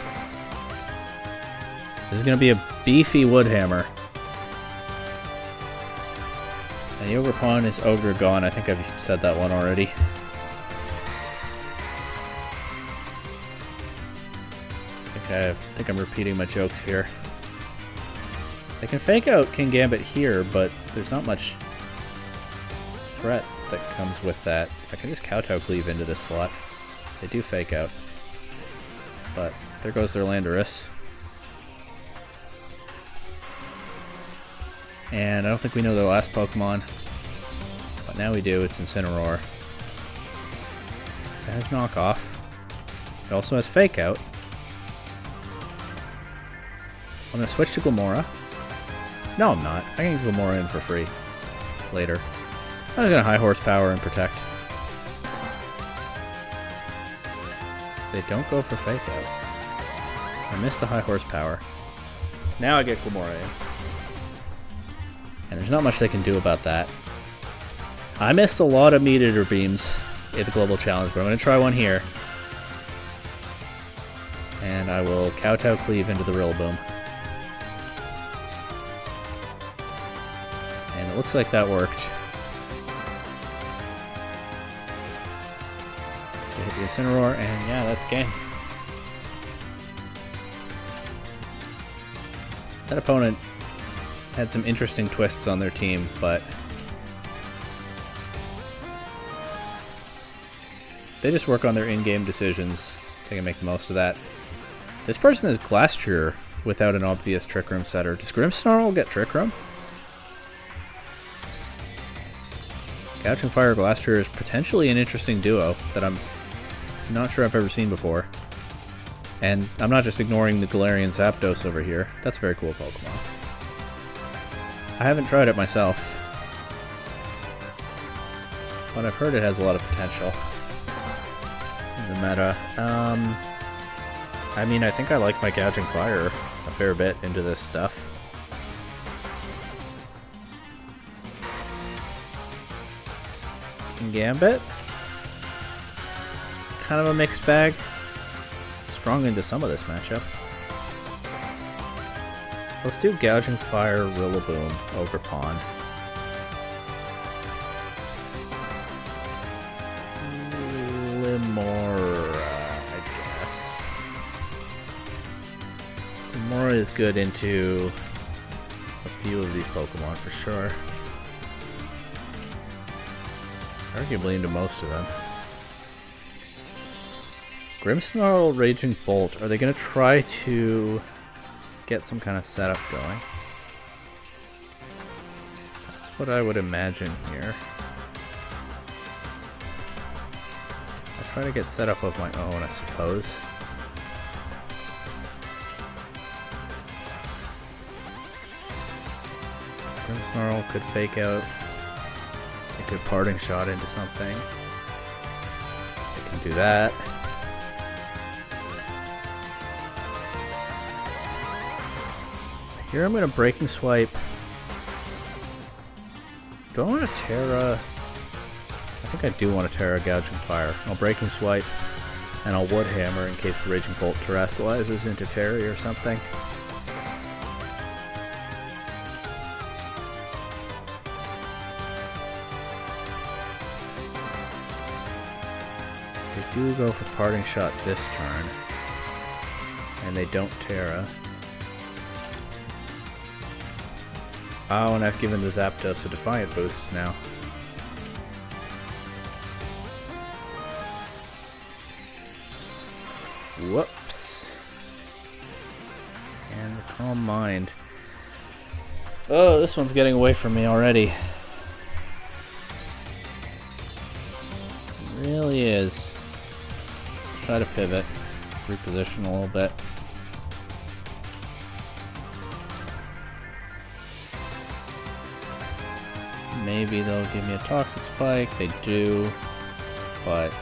This is going to be a beefy Woodhammer. And the Ogerpon is Ogre gone. I think I've said that one already. I think I'm repeating my jokes here. They can Fake Out Kingambit here, but there's not much threat that comes with that. I can just Kowtow Cleave into this slot. They do Fake Out. But there goes their Landorus. And I don't think we know their last Pokemon. But now we do. It's Incineroar. It has Knockoff. It also has Fake Out. I'm going to switch to Glamora. No, I'm not. I can get Glamora in for free later. I was going to high horsepower and protect. They don't go for Fake Out. I missed the high horsepower. Now I get Glamora in. And there's not much they can do about that. I missed a lot of Meat Eater Beams in the Global Challenge, but I'm going to try one here. And I will Kowtow Cleave into the Rillaboom. And it looks like that worked. They hit the Incineroar, and yeah, that's game. That opponent had some interesting twists on their team, but they just work on their in-game decisions. They can make the most of that. This person is Glastrier without an obvious Trick Room setter. Does Grimmsnarl get Trick Room? Gouging Fire Glastrier is potentially an interesting duo that I'm not sure I've ever seen before. And I'm not just ignoring the Galarian Zapdos over here. That's a very cool Pokemon. I haven't tried it myself, but I've heard it has a lot of potential in the meta. I mean, I think I like my Gouging Fire a fair bit into this stuff. Gambit, kind of a mixed bag. Strong into some of this matchup. Let's do Gouging Fire, Rillaboom, Ogre Pawn. Limora, I guess. Limora is good into a few of these Pokemon for sure. Arguably into most of them. Grimmsnarl, Raging Bolt. Are they going to try to get some kind of setup going? That's what I would imagine here. I'll try to get set up of my own, I suppose. Grimmsnarl could fake out. It could Parting Shot into something. It can do that. Here I'm going to Breaking Swipe. Do I want to Terra? I think I do want to Terra Gouging Fire. I'll Breaking Swipe, and I'll Wood Hammer in case the Raging Bolt terrestrializes into Fairy or something. They do go for Parting Shot this turn, and they don't Terra. Oh, and I've given the Zapdos a Defiant boost now. Whoops. And the Calm Mind. Oh, this one's getting away from me already. It really is. Try to pivot, reposition a little bit. Maybe they'll give me a Toxic Spike. They do, but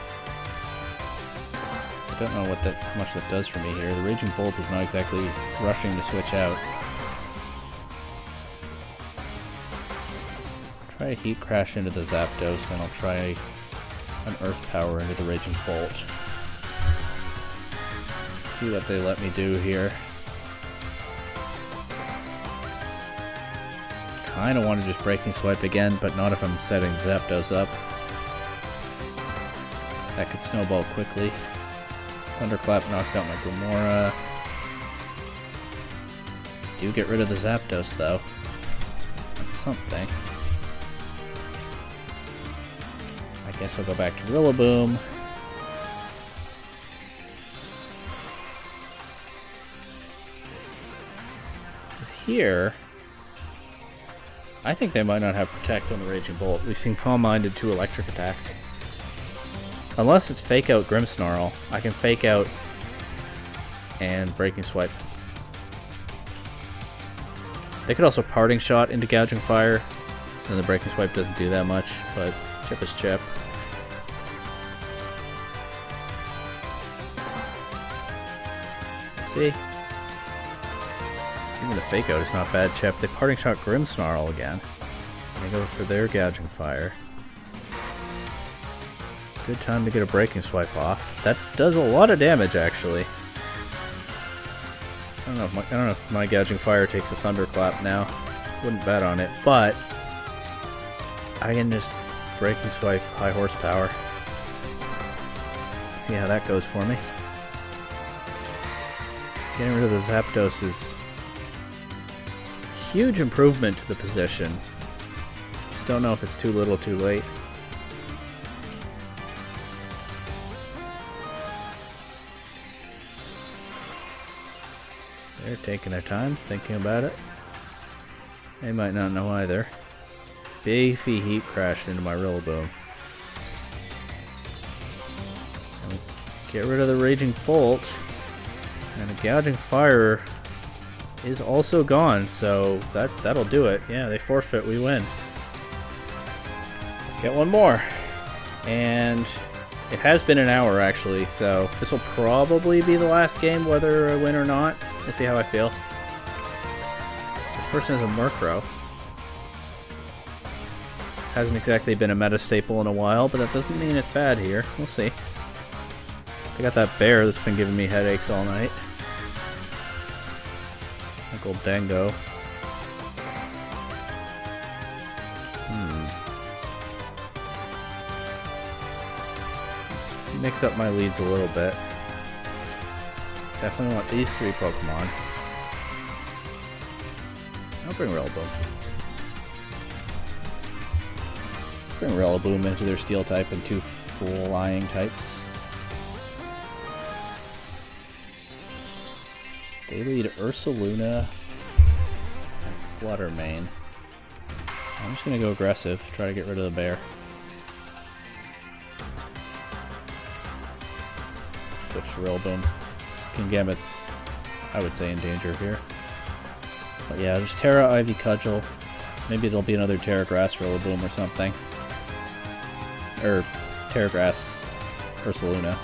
I don't know how much that does for me here. The Raging Bolt is not exactly rushing to switch out. Try a Heat Crash into the Zapdos, and I'll try an Earth Power into the Raging Bolt. See what they let me do here. Kinda want to just Breaking Swipe again, but not if I'm setting Zapdos up. That could snowball quickly. Thunderclap knocks out my Glimmora. Do get rid of the Zapdos though. That's something. I guess I'll go back to Rillaboom. Because here, I think they might not have Protect on the Raging Bolt. We've seen Calm Mind did 2 electric attacks. Unless it's Fake Out Grimmsnarl, I can Fake Out and Breaking Swipe. They could also Parting Shot into Gouging Fire, and the Breaking Swipe doesn't do that much, but chip is chip. Let's see. Even the Fake Out is not bad, chip. They Parting Shot Grimmsnarl again. And they go for their Gouging Fire. Good time to get a Breaking Swipe off. That does a lot of damage, actually. I don't know if my Gouging Fire takes a Thunderclap now. Wouldn't bet on it, but I can just Breaking Swipe high horsepower. See how that goes for me. Getting rid of the Zapdos is huge improvement to the position. Just don't know if it's too little too late. They're taking their time, thinking about it. They might not know either. Beefy heat crashed into my Rillaboom. Get rid of the Raging Bolt. And the Gouging Fire is also gone, so that'll do it. Yeah, they forfeit, we win. Let's get one more. And it has been an hour, actually, so this will probably be the last game, whether I win or not. Let's see how I feel. This person is a Murkrow. Hasn't exactly been a meta staple in a while, but that doesn't mean it's bad here. We'll see. I got that bear that's been giving me headaches all night. Like old Dango. Mix up my leads a little bit. Definitely want these three Pokemon. I'll bring Rillaboom. Bring Rillaboom into their Steel type and two flying types. They lead Ursaluna and Fluttermane. I'm just gonna go aggressive, try to get rid of the bear. Switch to Rillaboom. Kingambit's, I would say, in danger here. But yeah, there's Terra, Ivy, Cudgel. Maybe there'll be another Terra Grass Rillaboom or something. Or Terra Grass Ursaluna.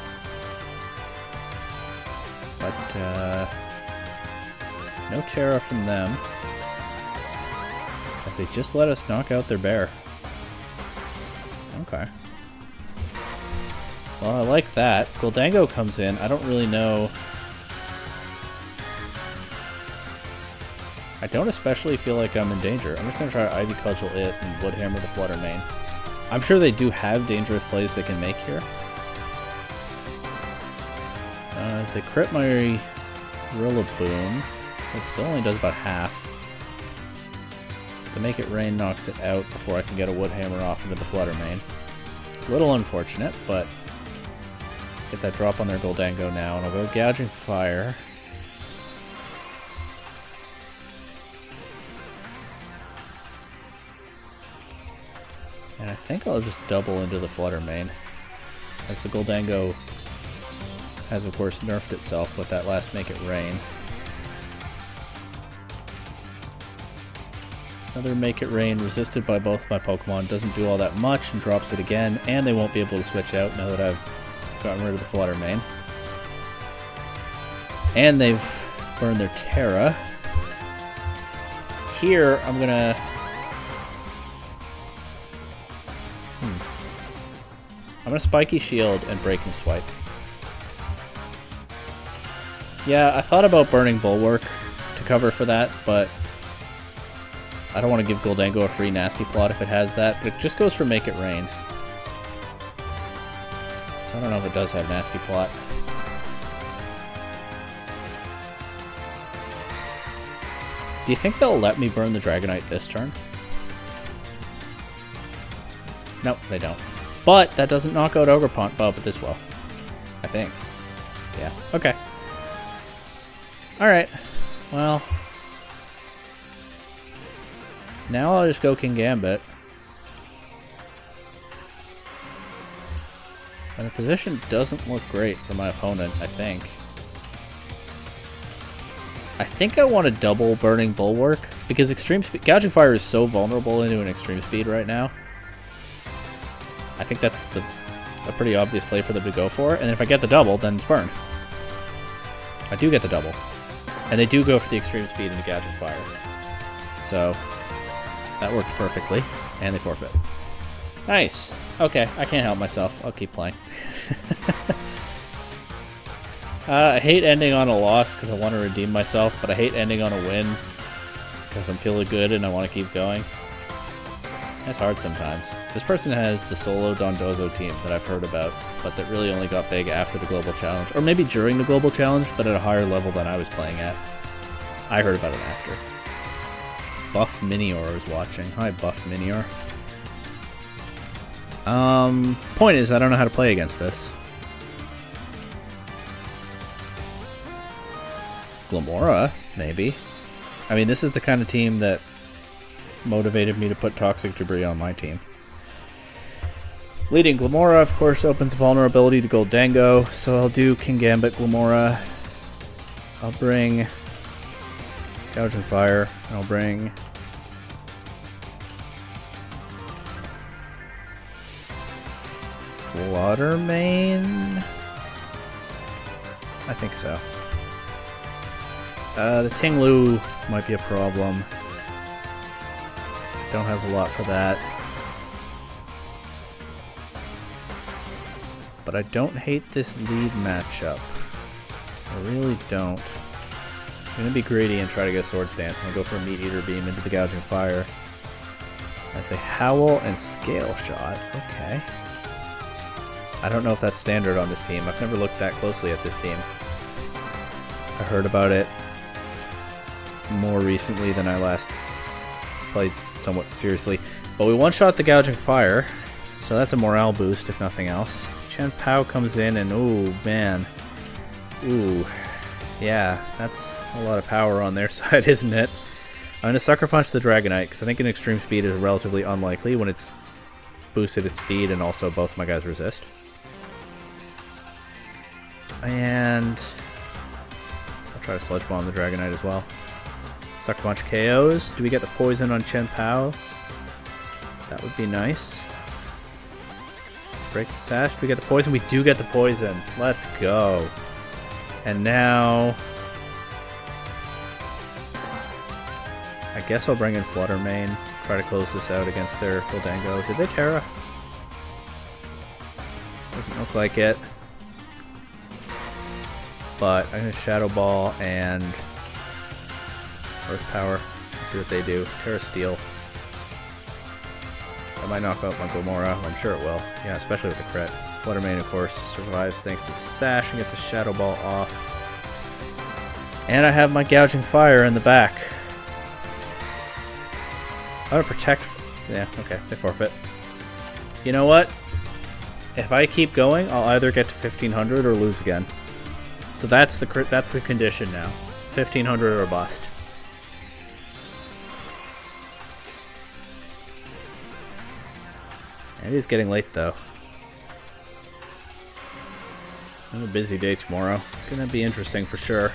But, no Terra from them. As they just let us knock out their bear. Okay. Well, I like that. Goldango comes in. I don't really know. I don't especially feel like I'm in danger. I'm just going to try Ivy Cudgel it and Woodhammer the Fluttermane. I'm sure they do have dangerous plays they can make here. As they crit my Rillaboom, it still only does about half. To make it rain knocks it out before I can get a Woodhammer off into the Fluttermane. A little unfortunate, but get that drop on their Goldango now, and I'll go Gouging Fire. And I think I'll just double into the Fluttermane, as the Goldango has, of course, nerfed itself with that last Make It Rain. Another Make It Rain, resisted by both my Pokemon, doesn't do all that much, and drops it again, and they won't be able to switch out now that I've gotten rid of the Fluttermane. And they've burned their Terra. Here, I'm gonna... I'm gonna Spiky Shield and Breaking Swipe. Yeah, I thought about burning Bulwark to cover for that, but I don't want to give Goldango a free Nasty Plot if it has that, but it just goes for Make It Rain. So I don't know if it does have Nasty Plot. Do you think they'll let me burn the Dragonite this turn? Nope, they don't. But that doesn't knock out Ogerpon. Oh, but this will. I think. Yeah. Okay. Alright. Well. Now I'll just go Kingambit. And the position doesn't look great for my opponent, I think. I think I want to double Burning Bulwark, because Extreme Speed... Gouging Fire is so vulnerable into an Extreme Speed right now. I think that's a pretty obvious play for them to go for, and if I get the double, then it's Burn. I do get the double. And they do go for the Extreme Speed into Gouging Fire. So, that worked perfectly, and they forfeit. Nice! Okay, I can't help myself. I'll keep playing. I hate ending on a loss because I want to redeem myself, but I hate ending on a win because I'm feeling good and I want to keep going. That's hard sometimes. This person has the solo Dondozo team that I've heard about, but that really only got big after the Global Challenge. Or maybe during the Global Challenge, but at a higher level than I was playing at. I heard about it after. Buff Minior is watching. Hi, Buff Minior. Point is, I don't know how to play against this. Glamora, maybe. I mean, this is the kind of team that motivated me to put Toxic Debris on my team. Leading Glamora, of course, opens vulnerability to Goldango, so I'll do King Gambit Glamora. I'll bring Gouging Fire, and I'll bring Watermane? I think so. The Tinglu might be a problem. Don't have a lot for that. But I don't hate this lead matchup. I really don't. I'm going to be greedy and try to get Swords Dance. I'm going to go for a Meat Eater Beam into the Gouging Fire. As they Howl and Scale Shot. Okay. I don't know if that's standard on this team. I've never looked that closely at this team. I heard about it more recently than I last played somewhat seriously. But we one-shot the Gouging Fire, so that's a morale boost if nothing else. Chen Pao comes in and, ooh, man. Ooh. Yeah, that's a lot of power on their side, isn't it? I'm going to Sucker Punch the Dragonite, because I think an Extreme Speed is relatively unlikely when it's boosted its speed and also both my guys resist. And I'll try to Sludge Bomb the Dragonite as well. Sucker Punch KOs. Do we get the poison on Chen Pao? That would be nice. Break the Sash. Do we get the poison? We do get the poison. Let's go. And now I guess I'll bring in Fluttermane. Try to close this out against their Goldango. Did they Terra? Doesn't look like it. But I'm going to Shadow Ball and Earth Power. Let's see what they do. Terra Steel. That might knock out my Glamora. I'm sure it will. Yeah, especially with the crit. Fluttermane, of course, survives thanks to its Sash and gets a Shadow Ball off. And I have my Gouging Fire in the back. I'm going to protect... Yeah, okay, they forfeit. You know what? If I keep going, I'll either get to 1500 or lose again. So that's the condition now. 1500 or bust. It is getting late though. Another busy day tomorrow. Gonna be interesting for sure.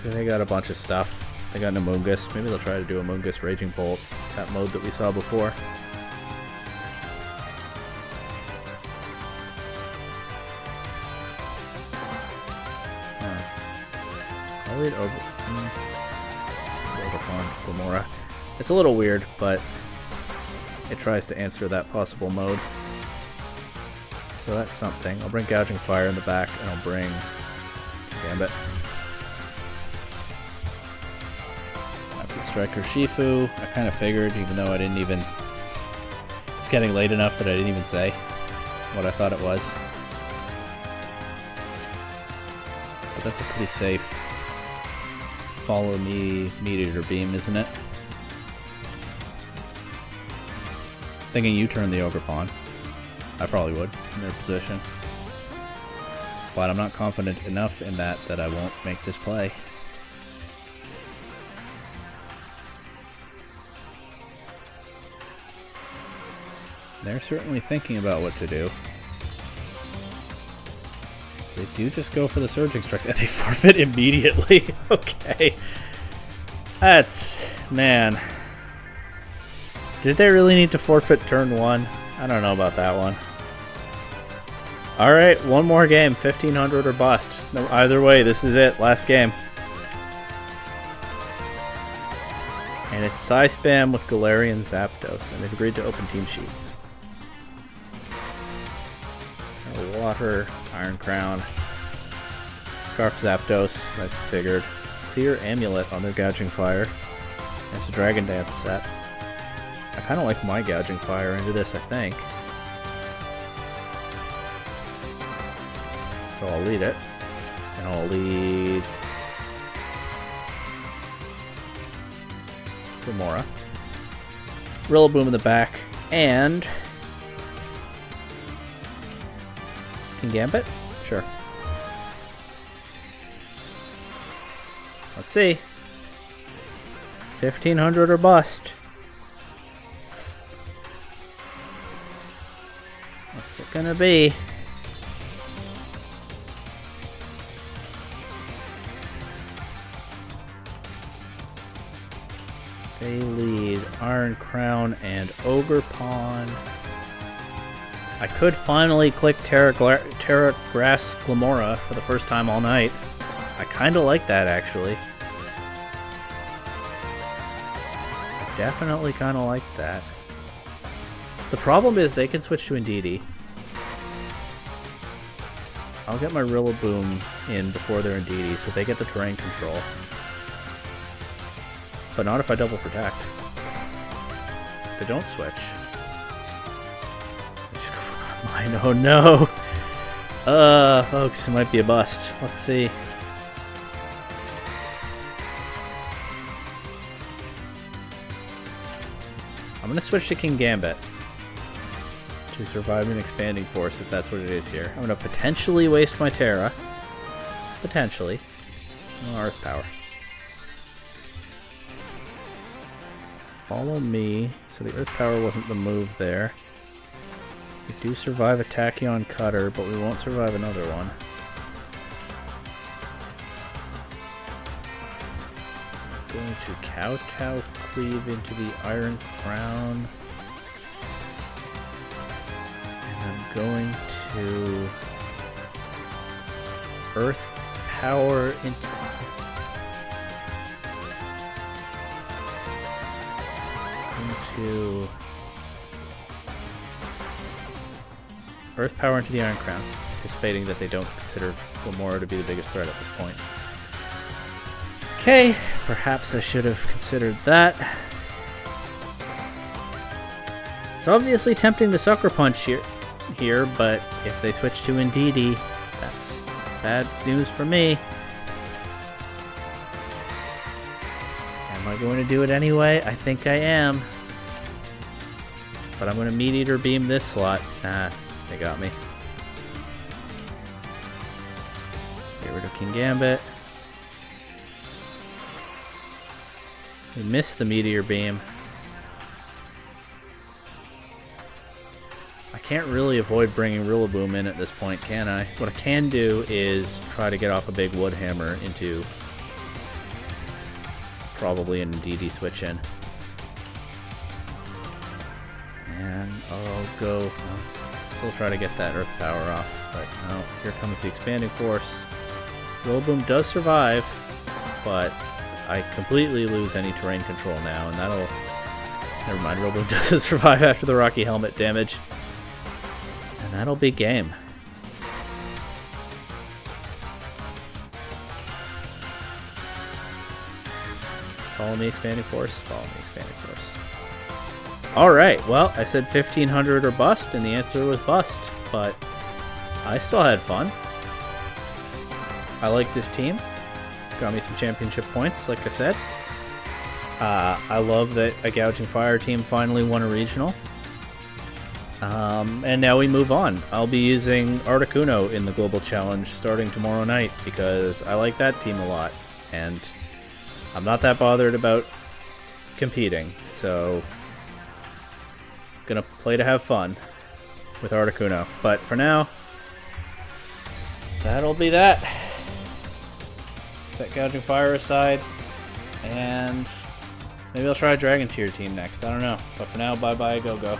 They got a bunch of stuff. They got an Amoonguss. Maybe they'll try to do Amoonguss Raging Bolt. That mode that we saw before. I'll read over Glamora. It's a little weird, but it tries to answer that possible mode. So that's something. I'll bring Gouging Fire in the back, and I'll bring Gambit. Happy Striker Shifu. I kind of figured, even though I didn't even... It's getting late enough that I didn't even say what I thought it was. But that's a pretty safe follow me Meat Eater Beam, isn't it? Thinking you turn the Ogre Pawn. I probably would in their position. But I'm not confident enough in that I won't make this play. They're certainly thinking about what to do. So they do just go for the Surging Strikes, and they forfeit immediately. Okay. That's... man. Did they really need to forfeit turn 1? I don't know about that one. Alright, one more game. 1500 or bust. No, either way, this is it. Last game. And it's Psy Spam with Galarian Zapdos, and they've agreed to open team sheets. Water, Iron Crown, Scarf Zapdos, I figured. Clear Amulet on their Gouging Fire. It's a Dragon Dance set. I kind of like my Gouging Fire into this, I think. So I'll lead it. And I'll lead Gamora. Rillaboom in the back, and King Gambit? Sure. Let's see. 1500 or bust. What's it gonna be? They lead Iron Crown and Ogre Pond. I could finally click Terra Grass Glamora for the first time all night. I kind of like that, actually. I definitely kind of like that. The problem is they can switch to Indeedee. I'll get my Rillaboom in before they're Indeedee, so they get the terrain control. But not if I double protect. They don't switch. They just go for mine. Oh no! Folks, it might be a bust. Let's see. I'm gonna switch to King Gambit to survive an expanding force, if that's what it is here. I'm gonna potentially waste my Terra. Potentially. Oh, Earth Power. Follow me. So the Earth Power wasn't the move there. We do survive a Tachyon Cutter, but we won't survive another one. Going to Kowtow Cleave into the Iron Crown. And I'm going to Earth Power into... Earth Power into the Iron Crown, anticipating that they don't consider Glamora to be the biggest threat at this point. Okay, perhaps I should have considered that. It's obviously tempting to Sucker Punch here, but if they switch to Indeedee, that's bad news for me. Am I going to do it anyway? I think I am. But I'm going to Meat Eater Beam this slot. Nah, they got me. Get rid of King Gambit. We missed the Meteor Beam. I can't really avoid bringing Rillaboom in at this point, can I? What I can do is try to get off a big Wood Hammer into probably an Indeedee switch in. And I'll go... still try to get that Earth Power off, but no, here comes the Expanding Force. Rillaboom does survive, but I completely lose any terrain control now, and that'll... Never mind, Rillaboom doesn't survive after the Rocky Helmet damage. And that'll be game. Follow me, Expanding Force. Follow me, Expanding Force. Alright, well, I said 1500 or bust, and the answer was bust, but I still had fun. I like this team. Got me some championship points, like I said. I love that a Gouging Fire team finally won a regional. And now we move on. I'll be using Articuno in the Global Challenge starting tomorrow night, because I like that team a lot, and I'm not that bothered about competing, so... Gonna play to have fun with Articuno. But for now, that'll be that. Set Gouging Fire aside, and maybe I'll try a Dragon Tier team next. I don't know. But for now, bye-bye, go-go.